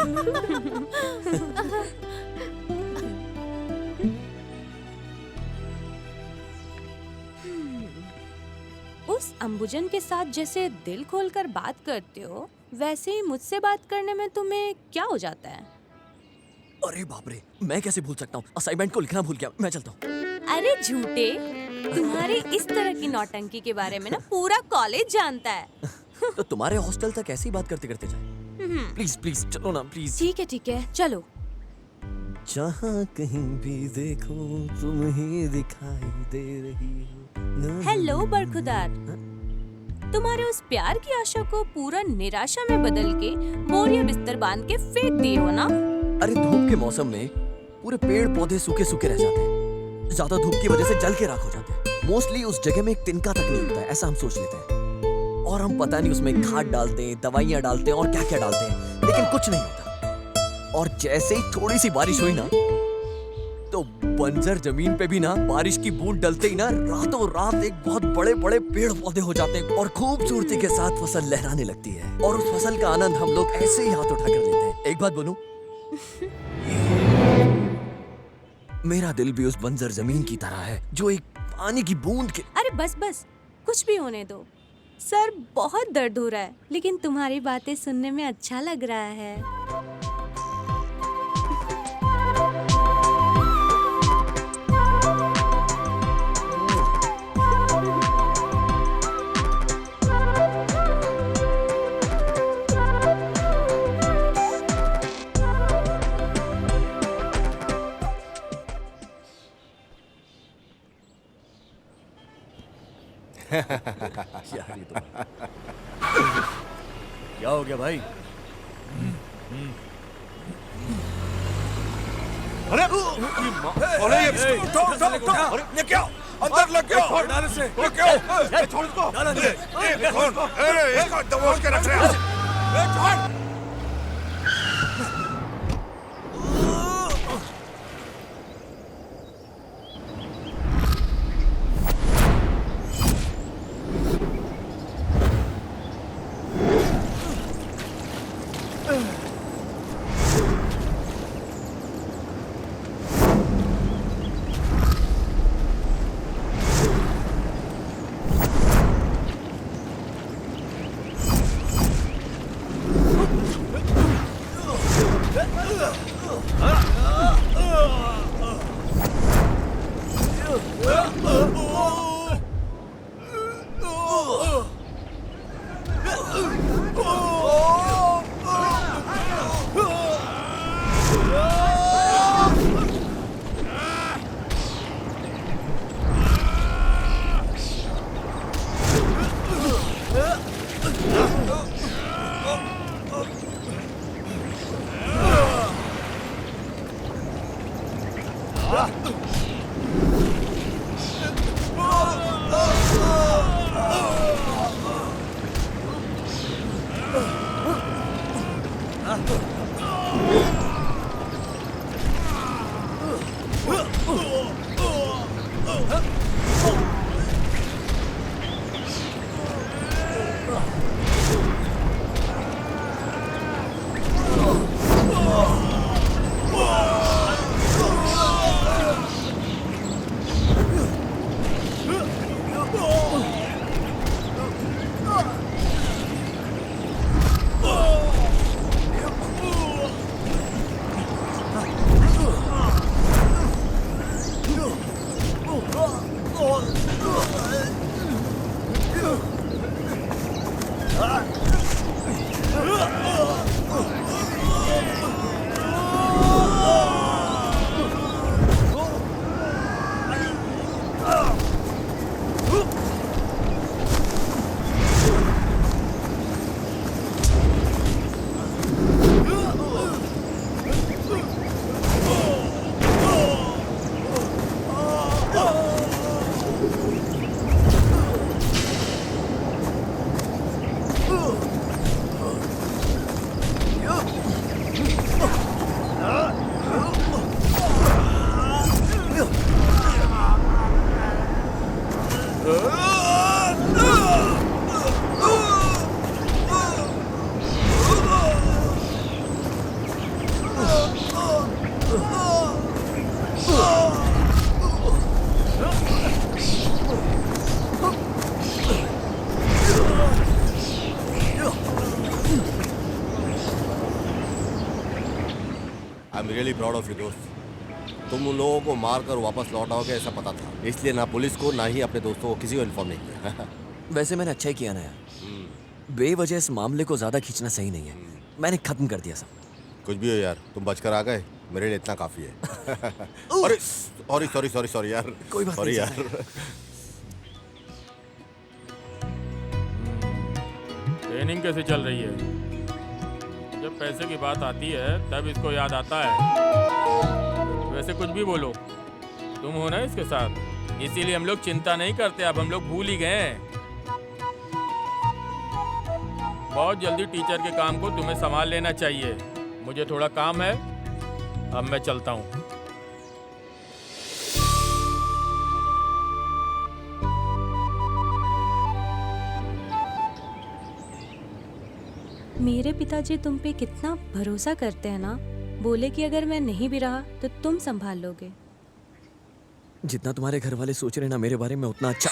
उस अंबुजन के साथ जैसे दिल खोलकर बात करते हो, वैसे ही मुझसे बात करने में तुम्हें क्या हो जाता है? अरे बाप रे, मैं कैसे भूल सकता हूँ? असाइनमेंट को लिखना भूल गया। मैं चलता हूँ। अरे झूठे, तुम्हारे इस तरह की नौटंकी के बारे में ना पूरा कॉलेज जानता है। तो तुम्हारे हॉस्टल तक ऐसी बात करते करते जाए। प्लीज प्लीज चलो ना, प्लीज। ठीक है, चलो। जहाँ कहीं भी देखो तुम ही दिखाई दे रही हो। हेलो बरखुदार, तुम्हारे उस प्यार की आशा को पूरा निराशा में बदल के बोरिया बिस्तर बांध के फेंक दिए हो ना? अरे धूप के मौसम में पूरे पेड़ पौधे सूखे सूखे रह जाते हैं। ज्यादा धूप की वजह से जल के राख हो जाते हैं। मोस्टली उस जगह में एक तिनका तक नहीं होता है, ऐसा हम सोच लेते हैं। और हम पता नहीं उसमें खाद डालते हैं, दवाइयाँ डालते हैं और क्या क्या डालते हैं, लेकिन कुछ नहीं होता। और जैसे ही थोड़ी सी बारिश हुई ना, तो बंजर जमीन पे भी ना बारिश की बूंद डलते ही ना रातों रात एक बहुत बड़े बड़े पेड़ पौधे हो जाते हैं और खूबसूरती के साथ फसल लहराने लगती है। और उस फसल का आनंद हम लोग ऐसे ही हाथ उठाकर लेते हैं। एक बात बोलूं, मेरा दिल भी उस बंजर जमीन की तरह है जो एक पानी की बूंद के। अरे बस कुछ भी होने दो। सर बहुत दर्द हो रहा है, लेकिन तुम्हारी बातें सुनने में अच्छा लग रहा है। यार ये तो क्या हो गया भाई? अरे अरे ये उठो ये क्या अंदर लग गया? डाल से। ये क्या? छोड़ इसको। ये कौन? अरे इसको दबोच के रख रहे हैं। छोड़। प्राउड ऑफ यू दोस्त। तुम उन लोगों को मार कर वापस लौट आओगे ऐसा पता था, इसलिए ना पुलिस को ना ही अपने दोस्तों को किसी को इन्फॉर्म नहीं किया। वैसे मैंने अच्छा ही किया ना यार, बेवजह इस मामले को ज्यादा खींचना सही नहीं है। मैंने खत्म कर दिया सब। कुछ भी हो यार, तुम बचकर आ गए, मेरे लिए इतना काफी है। अरे सॉरी यार, कोई बात सॉरी नहीं यार। ट्रेनिंग कैसे चल रही है? जब पैसे की बात आती है तब इसको याद आता है। वैसे कुछ भी बोलो, तुम हो ना इसके साथ, इसीलिए हम लोग चिंता नहीं करते। अब हम लोग भूल ही गए हैं। बहुत जल्दी टीचर के काम को तुम्हें संभाल लेना चाहिए। मुझे थोड़ा काम है, अब मैं चलता हूँ। मेरे पिताजी तुम पे कितना भरोसा करते हैं ना। बोले कि अगर मैं नहीं भी रहा तो तुम संभाल लोगे। जितना तुम्हारे घर वाले सोच रहे ना मेरे बारे में, उतना अच्छा।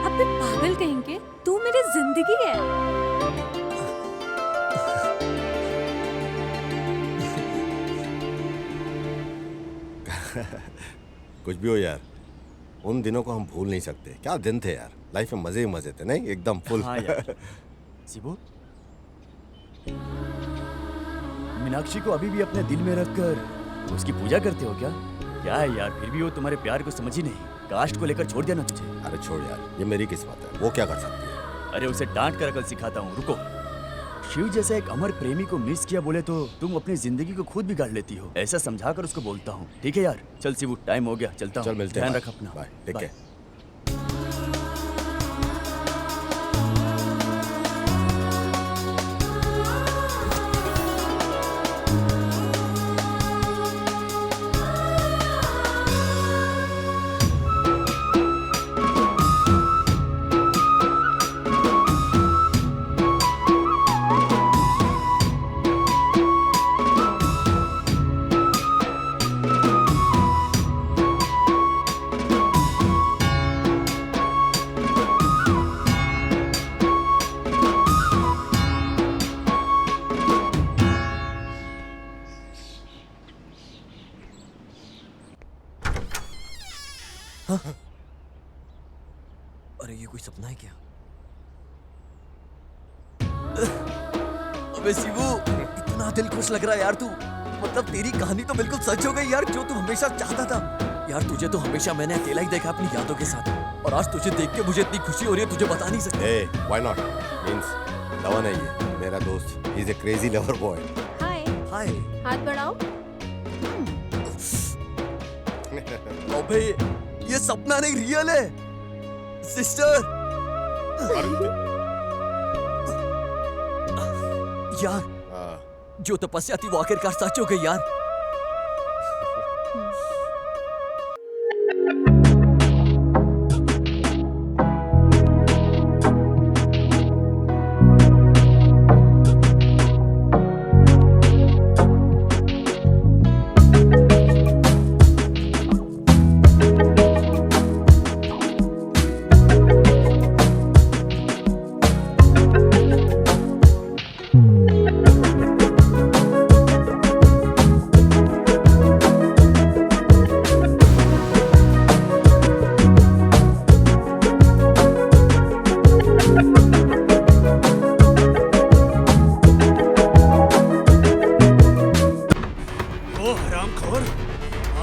अबे पागल कहेंगे, तू मेरी जिंदगी है। कुछ भी हो यार, उन दिनों को हम भूल नहीं सकते। क्या दिन थे यार, लाइफ में मजे ही मजे थे, नहीं एकदम फुल। हाँ यार। शिबू, मीनाक्षी को अभी भी अपने दिल में रखकर उसकी पूजा करते हो क्या? क्या है यार, फिर भी वो तुम्हारे प्यार को समझ ही नहीं। कास्ट को लेकर छोड़ दिया ना तुझे। अरे छोड़ यार, ये मेरी किस्मत है, वो क्या कर सकती है। अरे उसे डांट कर अकल सिखाता हूँ, रुको। शिव जैसा एक अमर प्रेमी को मिस किया बोले तो तुम अपनी जिंदगी को खुद बिगाड़ लेती हो, ऐसा समझा कर उसको बोलता हूँ। ठीक है यार, चल शिवू, टाइम हो गया, चलता हूँ। चल मिलते हैं, ध्यान बाय। रख अपना। Bye, take bye. केयर। अरे ये कोई सपना है क्या? अबे शिवू, इतना दिल खुश लग रहा है यार तू। मतलब तेरी कहानी तो बिल्कुल सच हो गई यार, जो तू हमेशा चाहता था। यार तुझे तो हमेशा मैंने अकेला ही देखा अपनी यादों के साथ, और आज तुझे देख के मुझे इतनी खुशी हो रही है, तुझे बता नहीं सकता। ए, why not? Means, लवन है ये, मेरा दोस्त। He's a crazy lover boy. हाय। हाय। हाथ बढ़ाओ। अबे ये सपना नहीं, रियल है सिस्टर। यार जो तपस्या थी वो आखिरकार सच हो गई यार।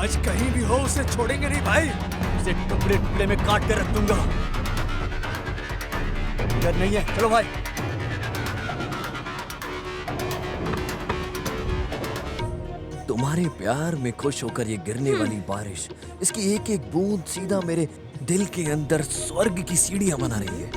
आज कहीं भी हो उसे छोड़ेंगे नहीं भाई। उसे टुकड़े टुकड़े में काट कर रख दूंगा। इधर नहीं है, चलो भाई। तुम्हारे प्यार में खुश होकर ये गिरने वाली बारिश, इसकी एक एक बूंद सीधा मेरे दिल के अंदर स्वर्ग की सीढ़ियां बना रही है,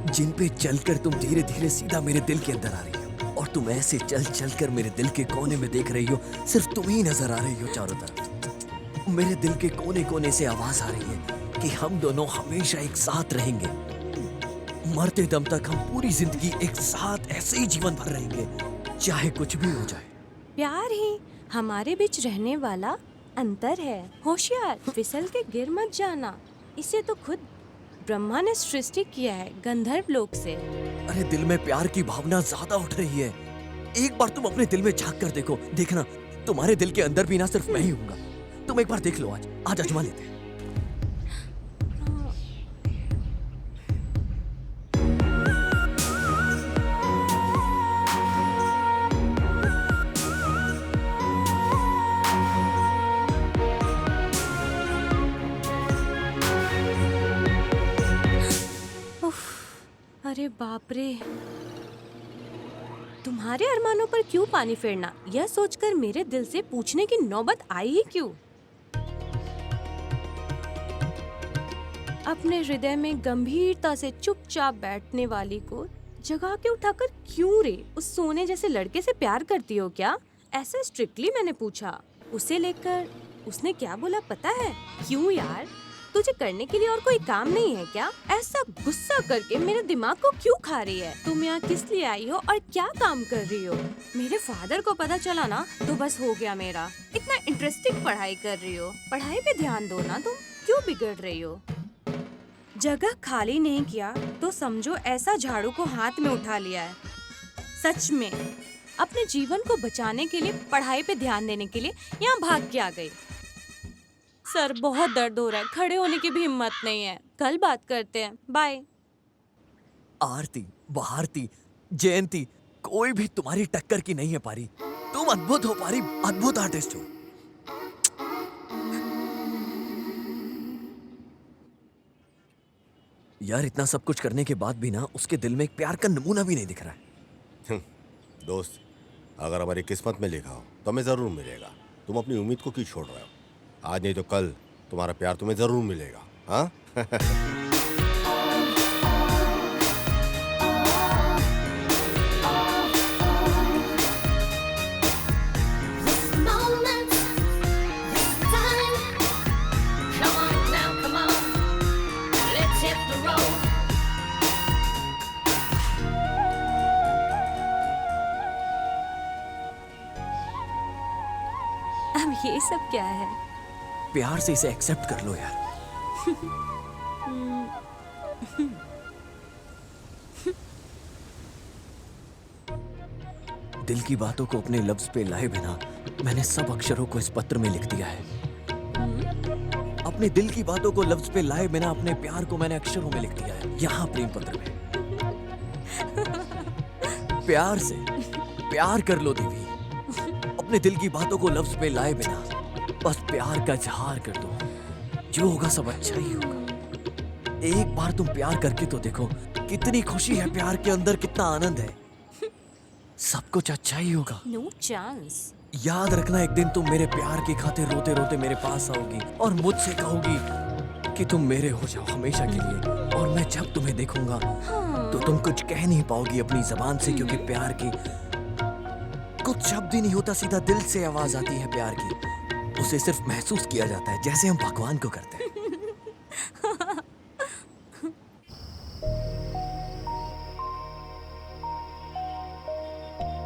जिन पे चलकर तुम धीरे धीरे सीधा मेरे दिल के अंदर आ रही हो। और तुम ऐसे चल चल कर मेरे दिल के कोने में देख रही हो, सिर्फ तुम ही नजर आ रही हो चारों तरफ। मेरे दिल के कोने कोने से आवाज आ रही है कि हम दोनों हमेशा एक साथ रहेंगे, मरते दम तक हम पूरी जिंदगी एक साथ ऐसे ही जीवन भर रहेंगे, चाहे कुछ भी हो जाए। प्यार ही हमारे बीच रहने वाला अंतर है। होशियार, फिसल के गिर मत जाना। इसे तो खुद ब्रह्मा ने सृष्टि किया है गंधर्व लोक से। अरे दिल में प्यार की भावना ज्यादा उठ रही है। एक बार तुम अपने दिल में झांक कर देखो, देखना तुम्हारे दिल के अंदर भी ना सिर्फ मैं ही हूँगा। तुम एक बार देख लो, आज आज आजमा लेते हैं। अरे बाप रे, तुम्हारे अरमानों पर क्यों पानी फेरना, यह सोचकर मेरे दिल से पूछने की नौबत आई ही क्यों? अपने हृदय में गंभीरता से चुपचाप बैठने वाली को जगा के उठाकर क्यों रे, उस सोने जैसे लड़के से प्यार करती हो क्या? ऐसा स्ट्रिक्टली मैंने पूछा। उसे लेकर उसने क्या बोला पता है? क्यों यार, तुझे करने के लिए और कोई काम नहीं है क्या? ऐसा गुस्सा करके मेरे दिमाग को क्यों खा रही है? तुम यहाँ किस लिए आई हो और क्या काम कर रही हो? मेरे फादर को पता चला ना तो बस हो गया मेरा। इतना इंटरेस्टिंग पढ़ाई कर रही हो, पढ़ाई पे ध्यान दो ना, तुम क्यों बिगड़ रही हो? जगह खाली नहीं किया तो समझो ऐसा झाड़ू को हाथ में उठा लिया है। सच में अपने जीवन को बचाने के लिए, पढ़ाई पे ध्यान देने के लिए यहाँ भाग के आ गई। सर बहुत दर्द हो रहा है, खड़े होने की भी हिम्मत नहीं है। कल बात करते हैं, बाय। आरती, भारती, जयंती, कोई भी तुम्हारी टक्कर की नहीं है पारी। तुम अद्भुत हो पारी, अद्भुत आर्टिस्ट हो। यार इतना सब कुछ करने के बाद भी ना उसके दिल में एक प्यार का नमूना भी नहीं दिख रहा है। दोस्त, अगर हमारी किस्मत में लिखा हो तो हमें जरूर मिलेगा। तुम अपनी उम्मीद को क्यों छोड़ रहे हो? आज नहीं तो कल तुम्हारा प्यार तुम्हें जरूर मिलेगा। हाँ? अब ये सब क्या है? प्यार से इसे एक्सेप्ट कर लो यार। दिल की बातों को अपने लफ्ज पे लाए बिना मैंने सब अक्षरों को इस पत्र में लिख दिया है। अपने दिल की बातों को लफ्ज पे लाए बिना अपने प्यार को मैंने अक्षरों में लिख दिया है, यहाँ प्रेम पत्र में। प्यार से प्यार कर लो देवी, अपने दिल की बातों को लफ्ज पे लाए बिना बस प्यार का इजहार कर दो। जो होगा सब अच्छा ही होगा। एक बार तुम प्यार करके तो देखो, कितनी खुशी है प्यार के अंदर, कितना आनंद है। सब कुछ अच्छा ही होगा। No chance. याद रखना, एक दिन तुम मेरे प्यार की खातिर रोते रोते मेरे पास आओगी और मुझसे कहोगी कि तुम मेरे हो जाओ हमेशा के लिए। और मैं जब तुम्हें देखूंगा तो तुम कुछ कह नहीं पाओगी अपनी जबान से, क्योंकि प्यार की कुछ शब्द ही नहीं होता, सीधा दिल से आवाज आती है प्यार की। उसे सिर्फ महसूस किया जाता है, जैसे हम भगवान को करते हैं।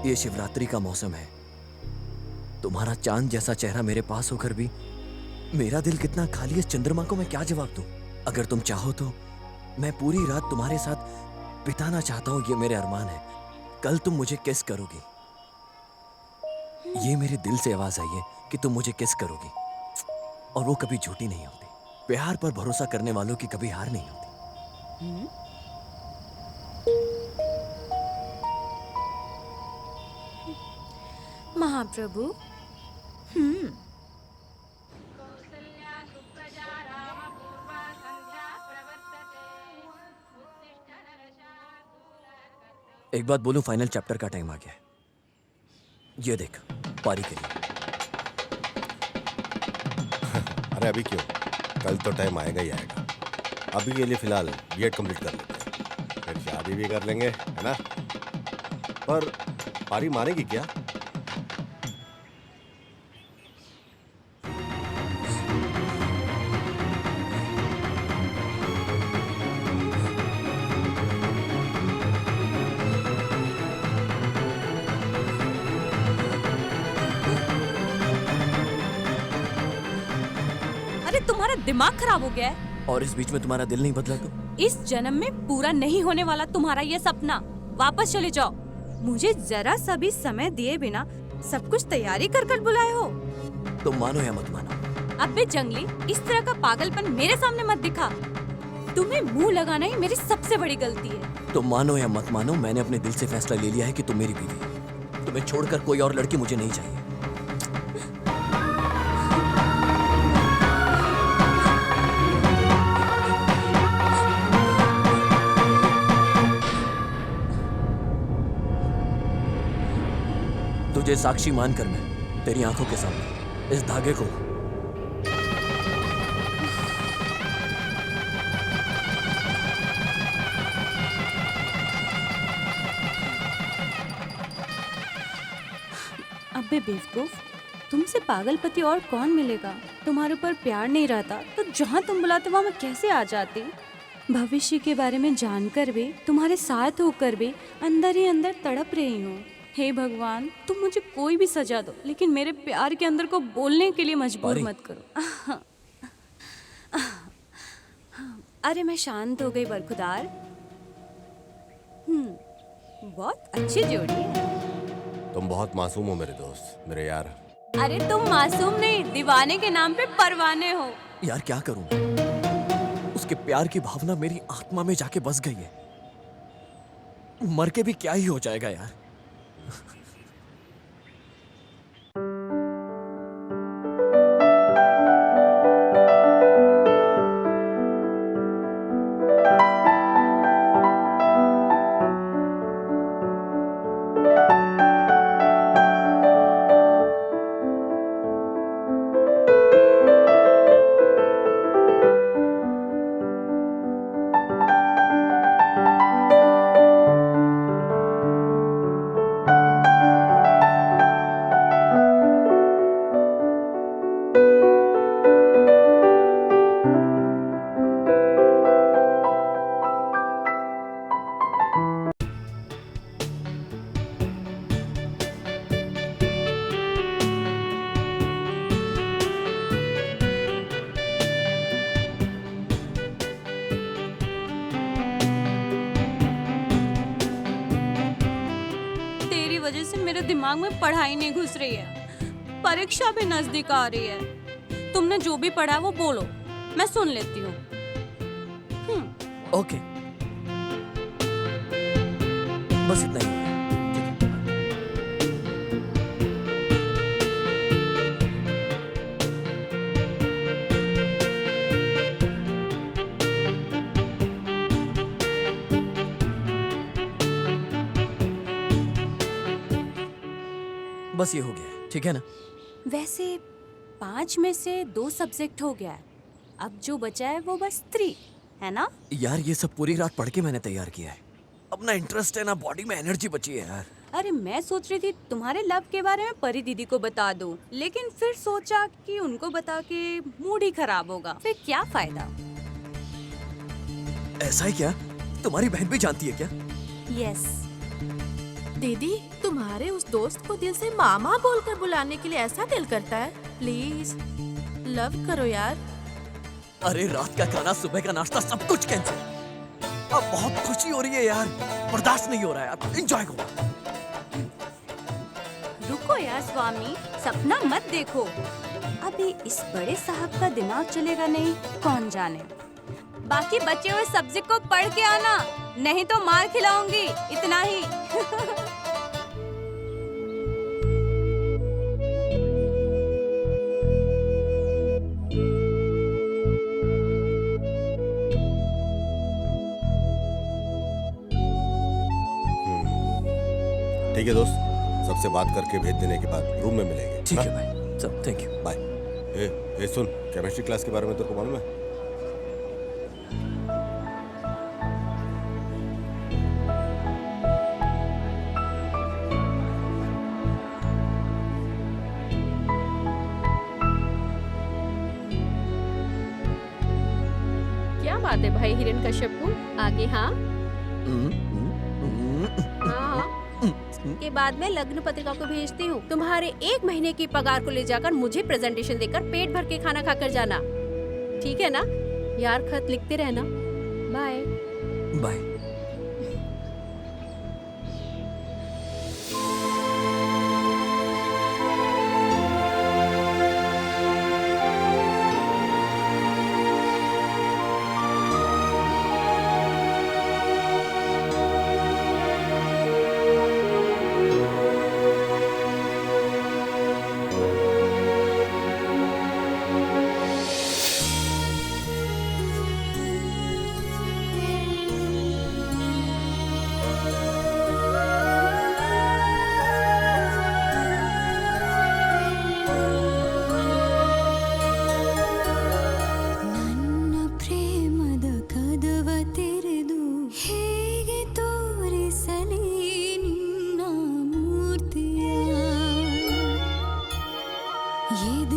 ये शिवरात्रि का मौसम है, तुम्हारा चांद जैसा चेहरा मेरे पास होकर भी मेरा दिल कितना खाली है। इस चंद्रमा को मैं क्या जवाब दूं? अगर तुम चाहो तो मैं पूरी रात तुम्हारे साथ बिताना चाहता हूं, ये मेरे अरमान है। कल तुम मुझे किस करोगी, ये मेरे दिल से आवाज आई है कि तुम मुझे किस करोगी, और वो कभी झूठी नहीं होती। प्यार पर भरोसा करने वालों की कभी हार नहीं होती। महाप्रभु, एक बात बोलूं, फाइनल चैप्टर का टाइम आ गया है। ये देख, पारी के लिए। अरे अभी क्यों, कल तो टाइम आएगा ही आएगा। अभी के लिए फिलहाल बीएड कंप्लीट कर लेते हैं, फिर शादी भी कर लेंगे, है ना? पर पारी मानेगी क्या? तुम्हारा दिमाग खराब हो गया है? और इस बीच में तुम्हारा दिल नहीं बदला तो? इस जन्म में पूरा नहीं होने वाला तुम्हारा ये सपना, वापस चले जाओ। मुझे जरा सा भी समय दिए बिना सब कुछ तैयारी कर कर बुलाए हो? तुम मानो या मत मानो, अबे जंगली, इस तरह का पागलपन मेरे सामने मत दिखा। तुम्हें मुंह लगाना ही मेरी सबसे बड़ी गलती है। तुम मानो या मत मानो, मैंने अपने दिल से फैसला ले लिया है कि तुम मेरी बीवी हो। तुम्हें छोड़कर कोई और लड़की मुझे नहीं चाहिए। तुझे साक्षी मानकर मैं तेरी आंखों के सामने इस धागे को अबे बेवकूफ, तुमसे पागल पति और कौन मिलेगा? तुम्हारे ऊपर प्यार नहीं रहता तो जहाँ तुम बुलाते वहाँ मैं कैसे आ जाती? भविष्य के बारे में जानकर भी, तुम्हारे साथ होकर भी अंदर ही अंदर तड़प रही हूँ। हे भगवान, तुम मुझे कोई भी सजा दो, लेकिन मेरे प्यार के अंदर को बोलने के लिए मजबूर मत करो। अरे मैं शांत हो गई बरखुदार। बहुत अच्छी जोड़ी है। तुम बहुत मासूम हो मेरे दोस्त, मेरे यार। अरे तुम मासूम नहीं, दीवाने के नाम पे परवाने हो। यार क्या करूं? उसके प्यार की भावना मेरी आत्मा में जाके बस गई है। मर के भी क्या ही हो जाएगा यार। वजह से मेरे दिमाग में पढ़ाई नहीं घुस रही है। परीक्षा भी नजदीक आ रही है। तुमने जो भी पढ़ा वो बोलो, मैं सुन लेती हूँ। ओके, बस इतना ही। बस ये हो गया, ठीक है ना? वैसे 5 में से 2 सब्जेक्ट हो गया है। अब जो बचा है वो बस 3 है ना? यार ये सब पूरी रात पढ़ के मैंने तैयार किया है। अब ना इंटरेस्ट है ना बॉडी में एनर्जी बची है यार। अरे मैं सोच रही थी तुम्हारे लव के बारे में परी दीदी को बता दूं, लेकिन फिर सोचा कि उनको बता के मूड ही खराब होगा, फिर क्या फायदा। ऐसा ही क्या? तुम्हारी बहन भी जानती है क्या? यस। दीदी, तुम्हारे उस दोस्त को दिल से मामा बोलकर बुलाने के लिए ऐसा दिल करता है? प्लीज लव करो यार। अरे रात का खाना, सुबह का नाश्ता, सब कुछ कैंसिल। अब बहुत खुशी हो रही है यार, बर्दाश्त नहीं हो रहा है। अब एंजॉय करो। रुको यार स्वामी, सपना मत देखो। अभी इस बड़े साहब का दिमाग चलेगा नहीं, कौन जाने। बाकी बचे हुए सब्जेक्ट को पढ़ के आना, नहीं तो मार खिलाऊंगी, इतना ही। ठीक है दोस्त, सबसे बात करके भेज देने के बाद रूम में मिलेंगे। ठीक है भाई, सब थैंक यू, बाय। ए सुन, केमिस्ट्री क्लास के बारे में तेरे को मालूम है? क्या बात है भाई हिरण्यकश्यपु, आगे हाँ? हाँ, के बाद में लग्न पत्रिका को भेजती हूँ। तुम्हारे 1 महीने की पगार को ले जाकर मुझे प्रेजेंटेशन देकर पेट भर के खाना खाकर जाना, ठीक है ना? यार खत लिखते रहना। Bye bye.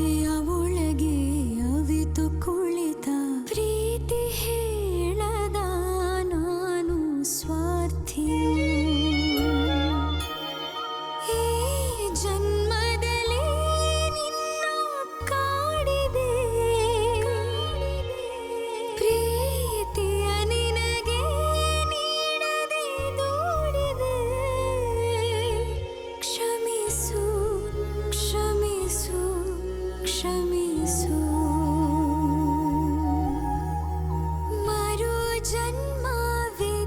ಎದೆಯ ಒಳಗೆ ಅವಿತು ಕುಳಿತ ಪ್ರೀತಿ ಹೇಳದ ನಾನು ಸ್ವಾರ್ಥಿಯು ಈ ಜನ್ಮದಲ್ಲಿ ನಿನ್ನ ಕಾಡಿದೆ ಪ್ರೀತಿಯ ನಿನಗೆ ನೀಡದೆ ದೂಡಿದೆ ಕ್ಷಮಿಸು ಕ್ಷಮಿಸು ಕ್ಷಮಿಸು ಮರು ಜನ್ಮವಿದ್ದರೆ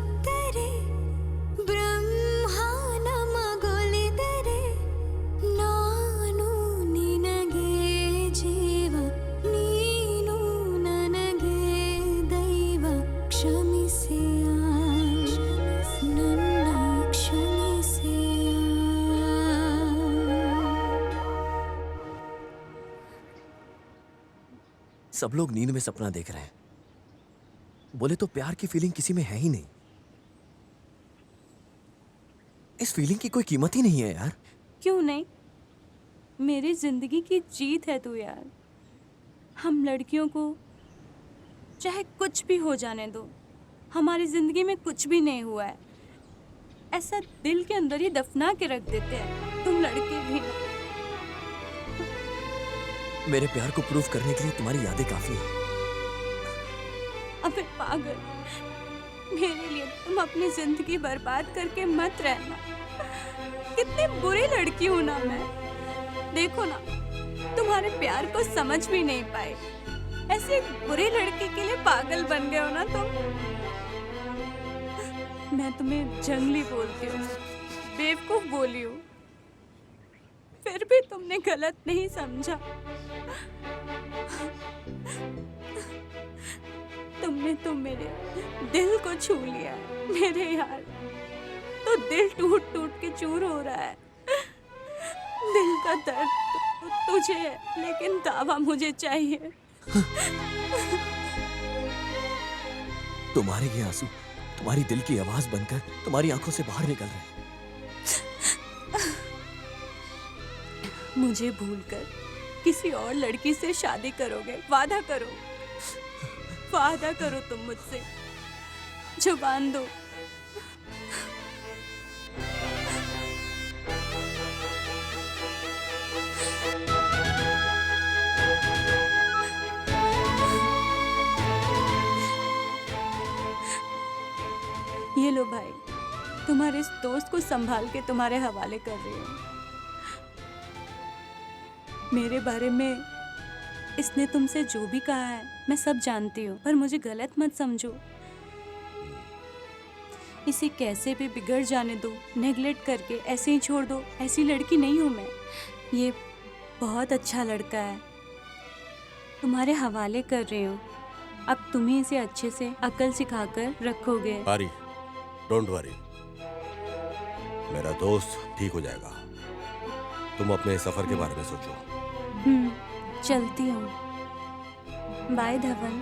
ಬ್ರಹ್ಮನ ಮಗೊಲಿದರೆ ನಾನು ನಿನಗೆ ಜೀವ ನೀನು ನನಗೆ ದೈವ ಕ್ಷಮಿಸೆಯ ನನ್ನ ಕ್ಷಮಿಸೆಯ सब लोग नींद में सपना देख रहे हैं। बोले तो प्यार की फीलिंग किसी में है ही नहीं। इस फीलिंग की कोई कीमत ही नहीं है यार। क्यों नहीं? मेरी जिंदगी की जीत है तू यार। हम लड़कियों को चाहे कुछ भी हो जाने दो, हमारी जिंदगी में कुछ भी नहीं हुआ है ऐसा दिल के अंदर ही दफना के रख देते हैं। तुम लड़के भी ना। मेरे प्यार को प्रूव करने के लिए तुम्हारी यादें काफी है। अबे पागल, मेरे लिए तुम अपनी जिंदगी बर्बाद करके मत रहना। कितनी बुरी लड़की हूं ना मैं। देखो ना, तुम्हारे प्यार को समझ भी नहीं पाए। ऐसे एक बुरी लड़की के लिए पागल बन गए हो ना तुम। मैं तुम्हें जंगली बोलती हूँ, बेवकूफ बोली हूँ, फिर भी तुमने गलत नहीं समझा। तुमने तो मेरे दिल को छू लिया है मेरे यार। तो दिल टूट टूट के चूर हो रहा है। दिल का दर्द तो तुझे है, लेकिन दावा मुझे चाहिए। तुम्हारे ये आंसू तुम्हारी दिल की आवाज बनकर तुम्हारी आंखों से बाहर निकल रहे हैं। मुझे भूलकर किसी और लड़की से शादी करोगे? वादा करो, वादा करो तुम मुझसे। जुबान दो। ये लो भाई, तुम्हारे इस दोस्त को संभाल के तुम्हारे हवाले कर रही हूँ। मेरे बारे में इसने तुमसे जो भी कहा है मैं सब जानती हूँ, पर मुझे गलत मत समझो। इसे कैसे भी बिगड़ जाने दो, नेगलेक्ट करके ऐसे ही छोड़ दो। ऐसी लड़की नहीं हूँ मैं। ये बहुत अच्छा लड़का है, तुम्हारे हवाले कर रही हूँ। अब तुम्हें इसे अच्छे से अकल सिखाकर रखोगे। पारी, डोंट वरी, मेरा दोस्त ठीक हो जाएगा। तुम अपने सफर के बारे में सोचो। चलती हूँ। बाय धवन।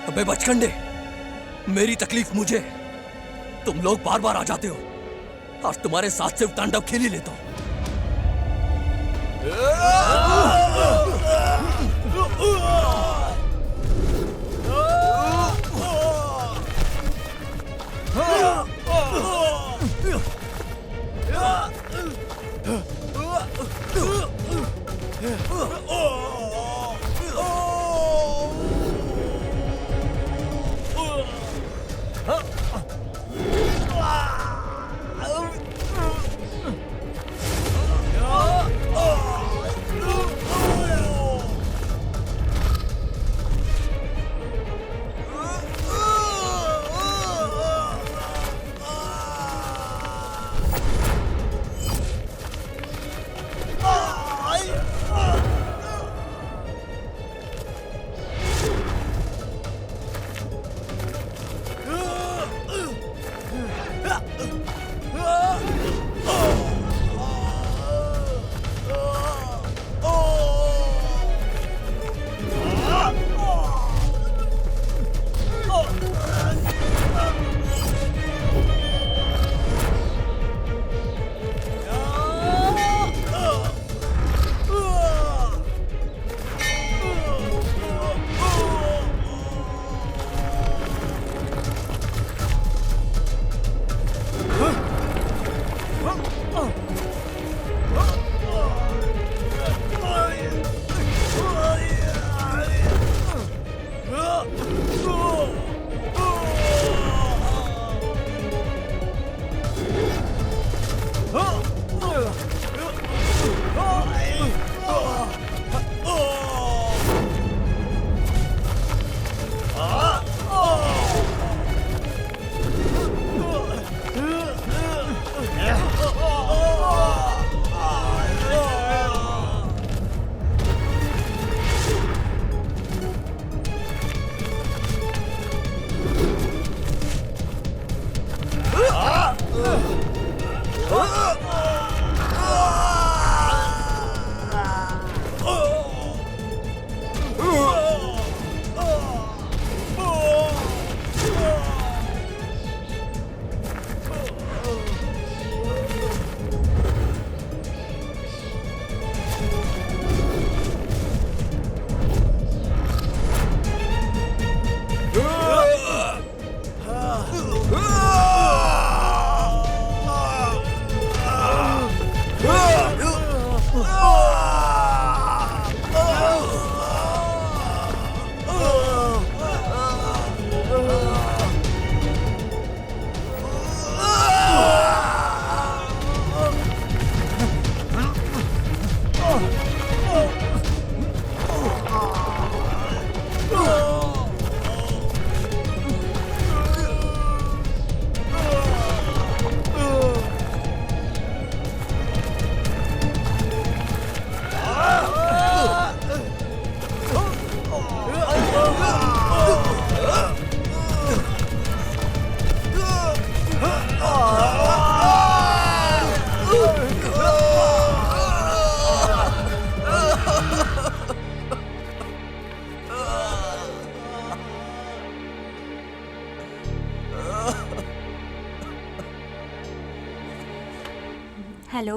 अबे बचकंडे, मेरी तकलीफ मुझे, तुम लोग बार बार आ जाते हो और तुम्हारे साथ सिर्फ तांडव खेल ही लेता हूं। हेलो।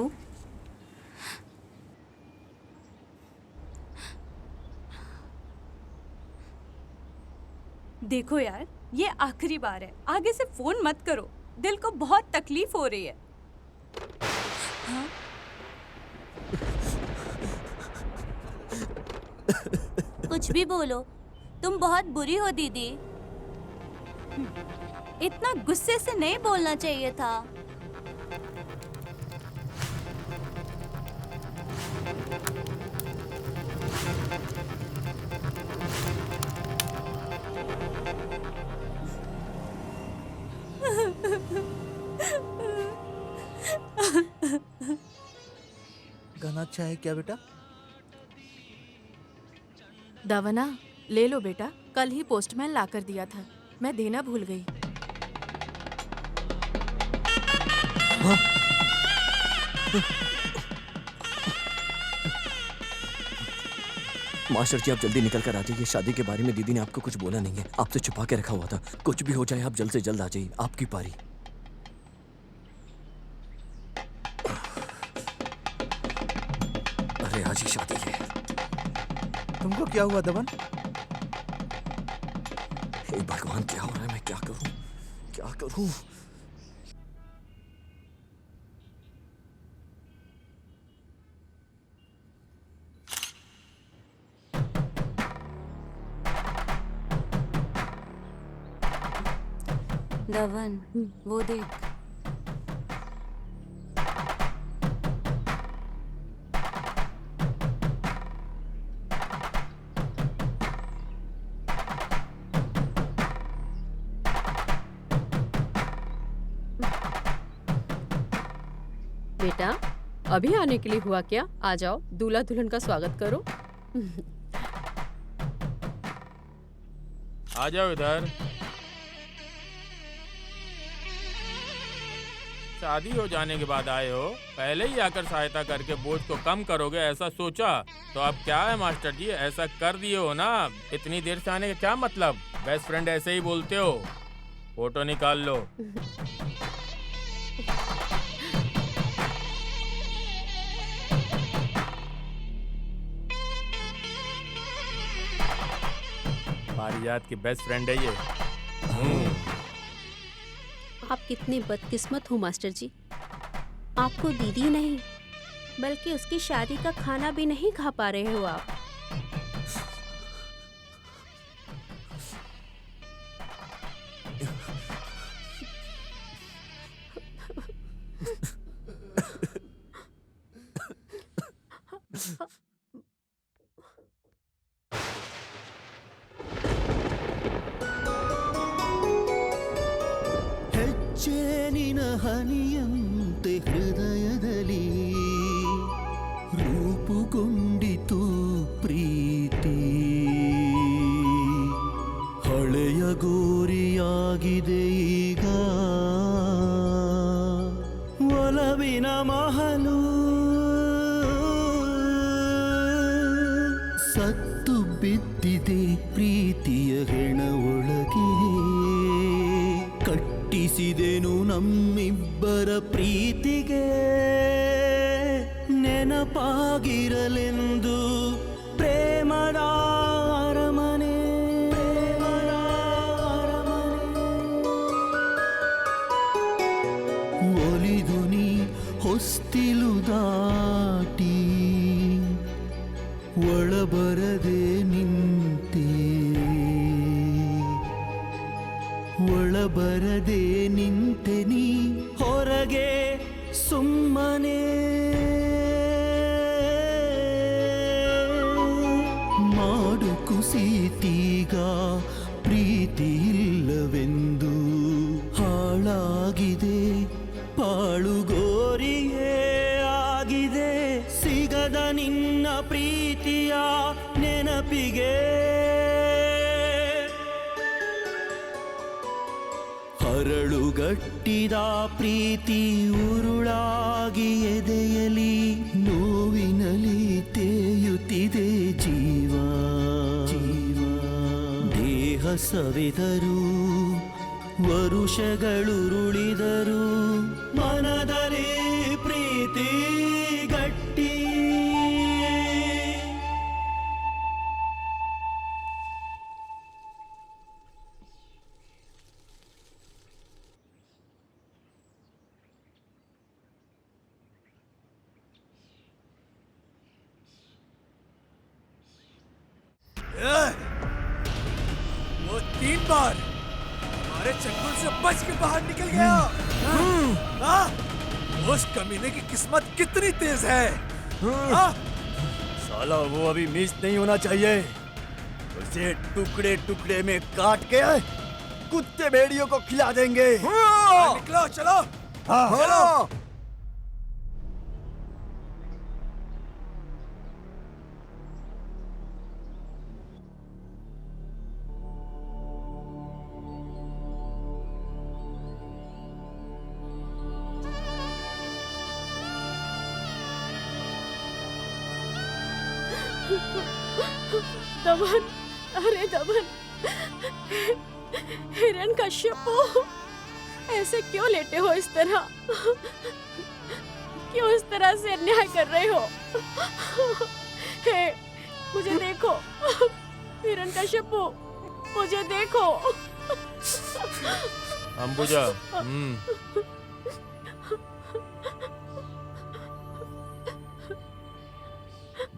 देखो यार, ये आखिरी बार है, आगे से फोन मत करो, दिल को बहुत तकलीफ हो रही है। हाँ? कुछ भी बोलो, तुम बहुत बुरी हो दीदी। इतना गुस्से से नहीं बोलना चाहिए था। गाना अच्छा है क्या बेटा? दवना ले लो बेटा, कल ही पोस्टमैन ला कर दिया था, मैं देना भूल गई। मास्टर जी, आप जल्दी निकल कर आ जाइए। शादी के बारे में दीदी ने आपको कुछ बोला नहीं है, आपसे छुपा के रखा हुआ था। कुछ भी हो जाए आप जल्द से जल्द आ जाइए, आपकी पारी। अरे आज ही शादी है। तुमको क्या हुआ दमन? हे भगवान, क्या हो रहा है? मैं क्या करूं, क्या करूं? दवन, वो देख। बेटा, अभी आने के लिए हुआ क्या? आ जाओ, दूल्हा दुल्हन का स्वागत करो। आ जाओ इधर। शादी हो जाने के बाद आए हो, पहले ही आकर सहायता करके बोझ को कम करोगे ऐसा सोचा, तो अब क्या है मास्टर जी, ऐसा कर दिए हो ना। इतनी देर से आने का क्या मतलब? बेस्ट फ्रेंड ऐसे ही बोलते हो। फोटो निकाल लो। पारिजात की बेस्ट फ्रेंड है ये। आप कितने बदकिस्मत हो मास्टर जी, आपको दीदी नहीं बल्कि उसकी शादी का खाना भी नहीं खा पा रहे हो आप। ಹೆಜ್ಜೇನಿನ ಹನಿಯಂತೆ ಹೃದಯದಲ್ಲಿ ರೂಪುಗೊಂಡಿತು ಪ್ರೀತಿ, ಹಳೆಯ ಗೋರಿಯಾಗಿದೆ ಈಗ ಒಲವಿನ ಮಹಲು, ಸತ್ತು ಬಿದ್ದಿದೆ ಪ್ರೀತಿಯ ಹೆಣ ಒಳಗೆ, ಕಟ್ಟಿಸಿದೆನು ನಮ್ಮಿಬ್ಬರ ಪ್ರೀತಿಗೆ, ನೆನಪಾಗಿರಲೆಂದು ಪ್ರೇಮದ ಅರಮನೆ, ಒಲಿದು ನೀ ಹೊಸ್ತಿಲು ದಾಟಿ ಒಳಬರದೆ ನಿಂತೆ, ಒಳಬರದೆ ನಿಂತೆ ನೀ ಹೊರಗೆ ಸುಮ್ಮನೆ, ಮಾಡು ಕುಸಿತೀಗ ಪ್ರೀತಿ ಇಲ್ಲವೆಂದು, ಹಾಳಾಗಿದೆ ಪಾಳುಗೋರಿಯೇ ಆಗಿದೆ, ಸಿಗದ ನಿನ್ನ ಪ್ರೀತಿಯ ನೆನಪಿಗೆ, ಹರಳುಗಟ್ಟಿದ ಪ್ರೀತಿ ಉರುಳಾಗಿ ಎದೆಯಲಿ, ನೋವಿನಲಿ ತೇಯುತ್ತಿದೆ ಜೀವ, ದೇಹ ಸವೆದರು ವರುಷಗಳುರುಳಿದರು, ಮನದಲ್ಲಿ ಪ್ರೀತಿ ಗಟ್ಟಿ. वो 3 बार हमारे चंगुल से बच के बाहर निकल गया। उस कमीने की किस्मत कितनी तेज है। साला वो अभी मिस नहीं होना चाहिए, उसे टुकड़े टुकड़े में काट के कुत्ते भेड़ियों को खिला देंगे। निकलो, चलो। चलो। दमन, अरे दमन, हिरण कश्यप, ऐसे क्यों लेटे हो इस तरह? क्यों इस तरह से अन्याय कर रहे हो? हे, मुझे देखो, हिरण कश्यप, मुझे देखो। अंबुजा,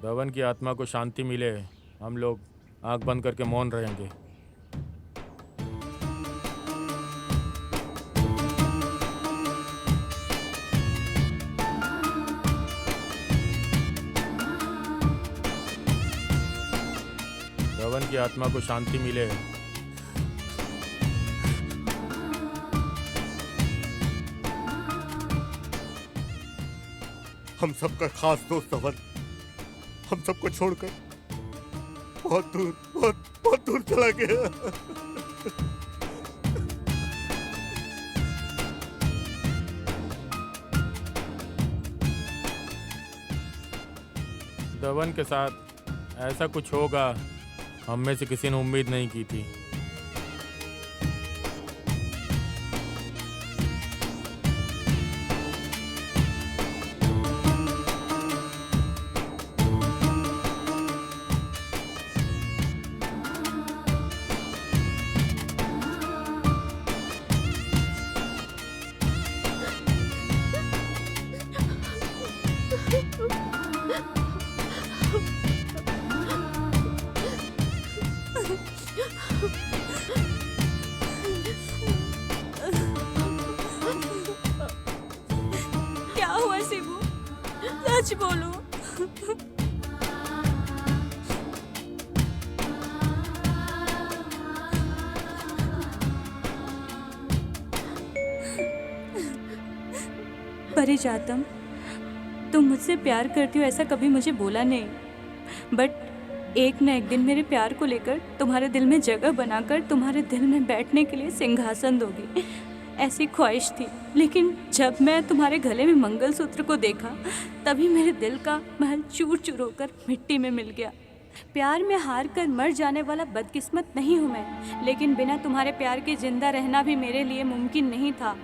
धवन की आत्मा को शांति मिले, हम लोग आंख बंद करके मौन रहेंगे। धवन की आत्मा को शांति मिले। हम सबका खास दोस्त धवन हम सबको छोड़कर बहुत दूर चला गया। धवन के साथ ऐसा कुछ होगा, हम में से किसी ने उम्मीद नहीं की थी। क्या हुआ शिबू? सच बोलो। परिजातम, तुम मुझसे प्यार करती हो ऐसा कभी मुझे बोला नहीं, बट एक न एक दिन मेरे प्यार को लेकर तुम्हारे दिल में जगह बनाकर तुम्हारे दिल में बैठने के लिए सिंहासन दोगी, ऐसी ख्वाहिश थी। लेकिन जब मैं तुम्हारे गले में मंगलसूत्र को देखा तभी मेरे दिल का महल चूर चूर होकर मिट्टी में मिल गया। प्यार में हार कर मर जाने वाला बदकिस्मत नहीं हूँ मैं, लेकिन बिना तुम्हारे प्यार के जिंदा रहना भी मेरे लिए मुमकिन नहीं था।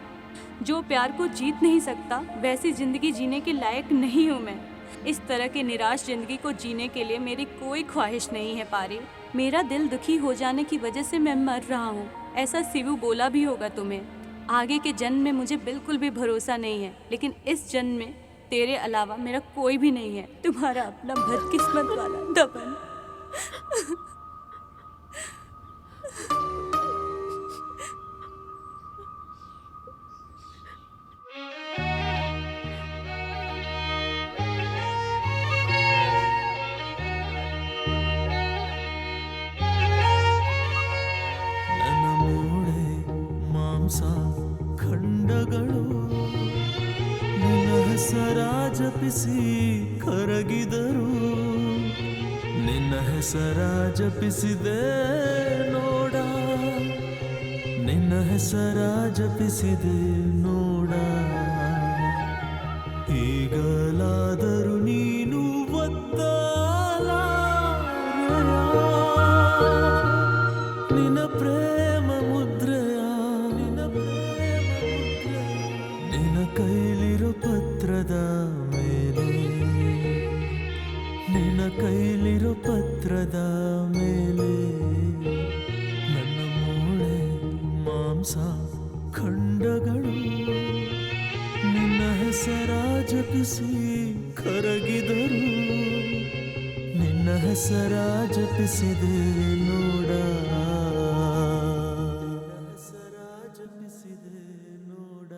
जो प्यार को जीत नहीं सकता वैसी ज़िंदगी जीने के लायक नहीं हूँ मैं। इस तरह की निराश ज़िंदगी को जीने के लिए मेरी कोई ख्वाहिश नहीं है पारी। मेरा दिल दुखी हो जाने की वजह से मैं मर रहा हूँ, ऐसा शिवू बोला भी होगा तुम्हें। आगे के जन्म में मुझे बिल्कुल भी भरोसा नहीं है, लेकिन इस जन्म में तेरे अलावा मेरा कोई भी नहीं है। तुम्हारा अपना बदकिस्मत वाला दमन। ಖಂಡಗಳು ನಿನ್ನ ಹೆಸರ ಜಪಿಸಿ ಕರಗಿದರು, ನಿನ್ನ ಹೆಸರ ಜಪಿಸಿದೆ ನೋಡ, ನಿನ್ನ ಹೆಸರ ಜಪಿಸಿದೆ ನೋಡ. ಈಗಲಾದರೂ ನೀನು ನಿನ್ನ ಪ್ರೇಮ ಮುದ್ರೆಯ, ನಿನ್ನ ಕೈಲಿರೋ ಪತ್ರದ ಮೇಲೆ, ನಿನ್ನ ಕೈಲಿರೋ ಪತ್ರದ ಮೇಲೆ ನನ್ನ ಮೂಳೆ ಮಾಂಸ ಖಂಡಗಳು ನಿನ್ನ ಹೆಸರ ಜಪಿಸಿ ಕರಗಿದರು, ನಿನ್ನ ಹೆಸರ ಜಪಿಸಿದೆ ನೋಡ, ಹೆಸರ ಜಪಿಸಿದೆ ನೋಡ.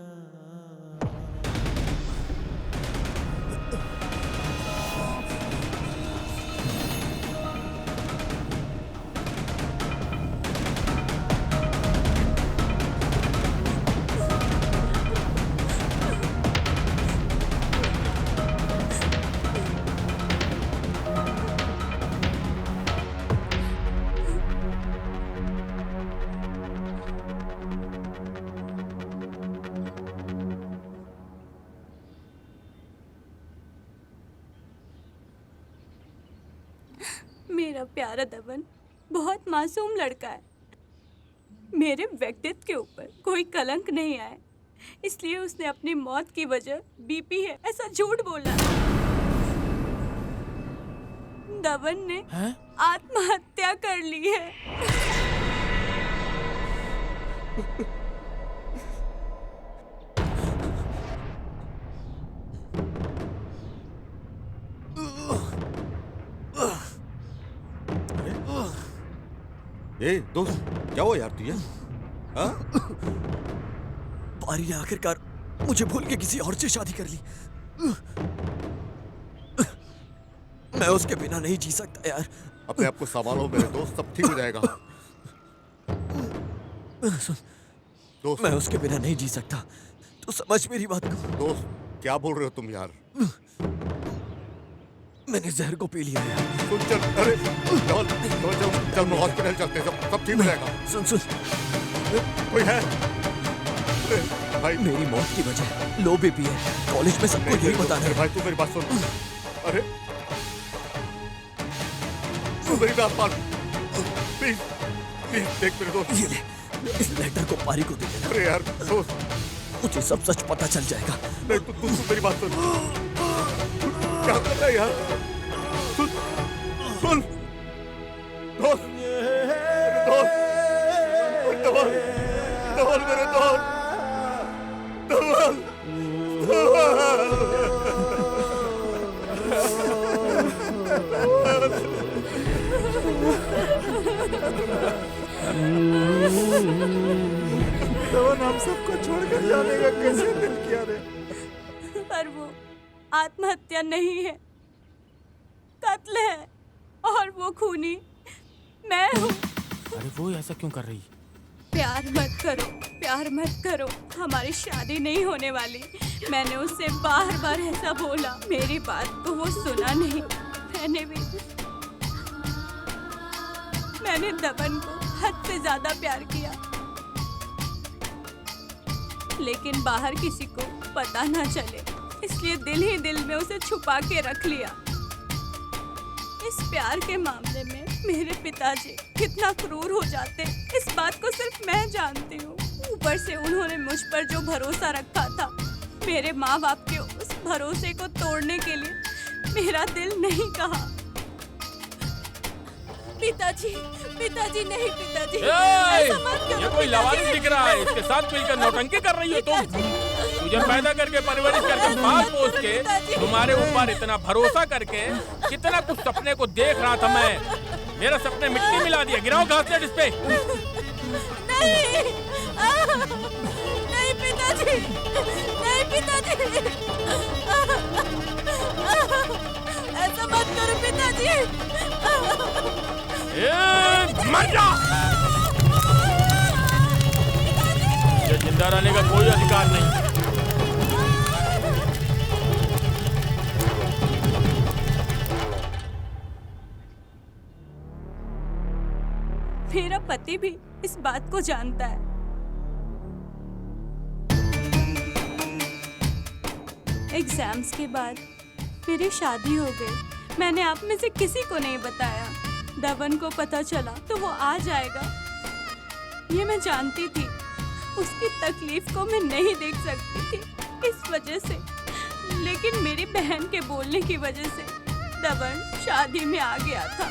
मेरा प्यारा दबन बहुत मासूम लड़का है। मेरे व्यक्तित्व के ऊपर कोई कलंक नहीं आए, इसलिए उसने अपनी मौत की वजह बीपी है ऐसा झूठ बोला। दबन ने आत्महत्या कर ली है। ए दोस्त, क्या हुआ यार तुझे? हाँ? पारी ने आखिरकार मुझे भूल के किसी और से शादी कर ली। मैं उसके बिना नहीं जी सकता यार। अपने आप को संभालो मेरे दोस्त, सब ठीक हो जाएगा। दोस्त, मैं उसके बिना नहीं जी सकता, तो समझ मेरी बात को। दोस्त, क्या बोल रहे हो तुम यार? मैंने जहर को पी लिया यार। सुन चल, अरे चल चल हॉस्पिटल चलते हैं, सब ठीक हो जाएगा। सुन कोई है? भाई मेरी मौत की वजह लो बीपी है। कॉलेज में सबको यही बताना है। भाई तू मेरी बात सुन। अरे तू मेरी बात मान, प्लीज प्लीज देख मेरे दोस्त। ये ले, इस लेटर को पारी को दे देना। अरे यार दोस्त, मुझे सब सच पता चल जाएगा। नहीं तू मेरी बात सुन। क्या कर रहा है यार? सुन सुन दोस्त, मेरे दोस्त, धवल धवल मेरे दोस्त, धवल धवन हम सबको छोड़कर जाने का कैसे दिल किया रे? पर वो आत्महत्या नहीं है, कत्ल है, और वो खूनी मैं हूँ। अरे वो ऐसा क्यों कर रही? प्यार मत करो, प्यार मत करो, हमारी शादी नहीं होने वाली। मैंने उससे बार बार ऐसा बोला, मेरी बात को वो सुना नहीं। मैंने दबन को हद से ज्यादा प्यार किया, लेकिन बाहर किसी को पता ना चले, इसलिए दिल ही दिल में उसे छुपा के रख लिया। इस प्यार के मामले में मेरे पिताजी कितना क्रूर हो जाते, इस बात को सिर्फ मैं जानती हूँ। ऊपर से उन्होंने मुझ पर जो भरोसा रखा था, मेरे माँ बाप के उस भरोसे को तोड़ने के लिए मेरा दिल नहीं कहा। पिताजी, पिताजी नहीं, पिताजी ऐसा मत करो। ये कोई लवारिस दिख रहा है, इसके साथ मिलकर नौटंकी कर रही हो तुम। तुझे पैदा करके परवरिश करके पाल पोस के तुम्हारे ऊपर इतना भरोसा करके कितना कुछ सपने को देख रहा था मैं। मेरा सपने मिट्टी मिला दिया। गिराओ घासलेट इस पे। नहीं, नहीं पिताजी, नहीं पिताजी, ऐसा मत करो पिताजी। मर जा। ये जिंदा रहने का कोई अधिकार नहीं। मेरा पति भी इस बात को जानता है। एग्जाम्स के बाद मेरी शादी हो गई। मैंने आप में से किसी को नहीं बताया। दबन को पता चला तो वो आ जाएगा, ये मैं जानती थी। उसकी तकलीफ को मैं नहीं देख सकती थी इस वजह से, लेकिन मेरी बहन के बोलने की वजह से दबन शादी में आ गया था।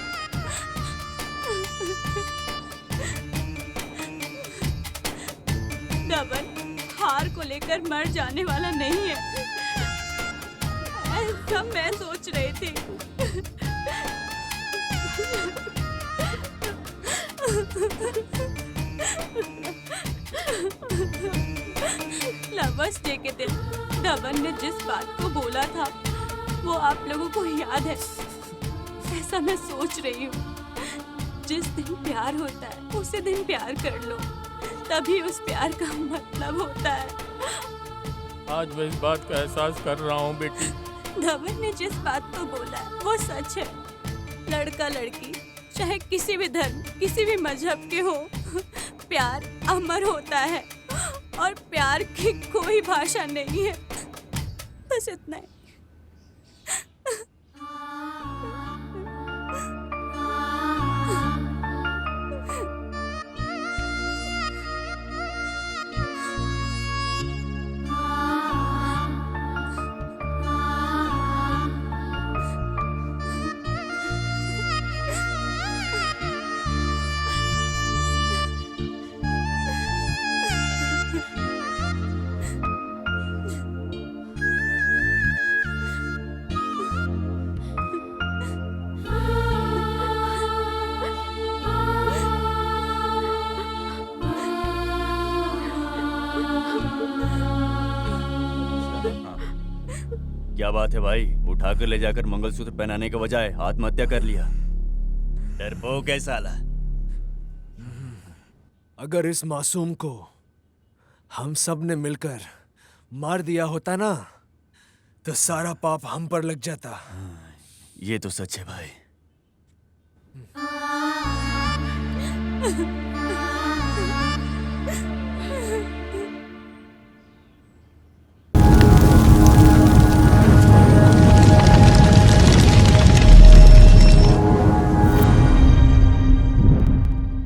दबन हार को लेकर मर जाने वाला नहीं है, ऐसा मैं सोच रही थी। लवर्स डे के दिन दबन ने जिस बात को बोला था वो आप लोगों को याद है, ऐसा मैं सोच रही हूँ। जिस दिन प्यार होता है उसी दिन प्यार कर लो, तभी उस प्यार का मतलब होता है। आज मैं इस बात का एहसास कर रहा हूँ बेटी। धवन ने जिस बात को बोला है वो सच है। लड़का लड़की चाहे किसी भी धर्म किसी भी मजहब के हो, प्यार अमर होता है और प्यार की कोई भाषा नहीं है। बस इतना ही। क्या बात है भाई, उठाकर ले जाकर मंगलसूत्र पहनाने के बजाय आत्महत्या कर लिया। डरपोक है साला। अगर इस मासूम को हम सब ने मिलकर मार दिया होता ना, तो सारा पाप हम पर लग जाता। ये तो सच है भाई।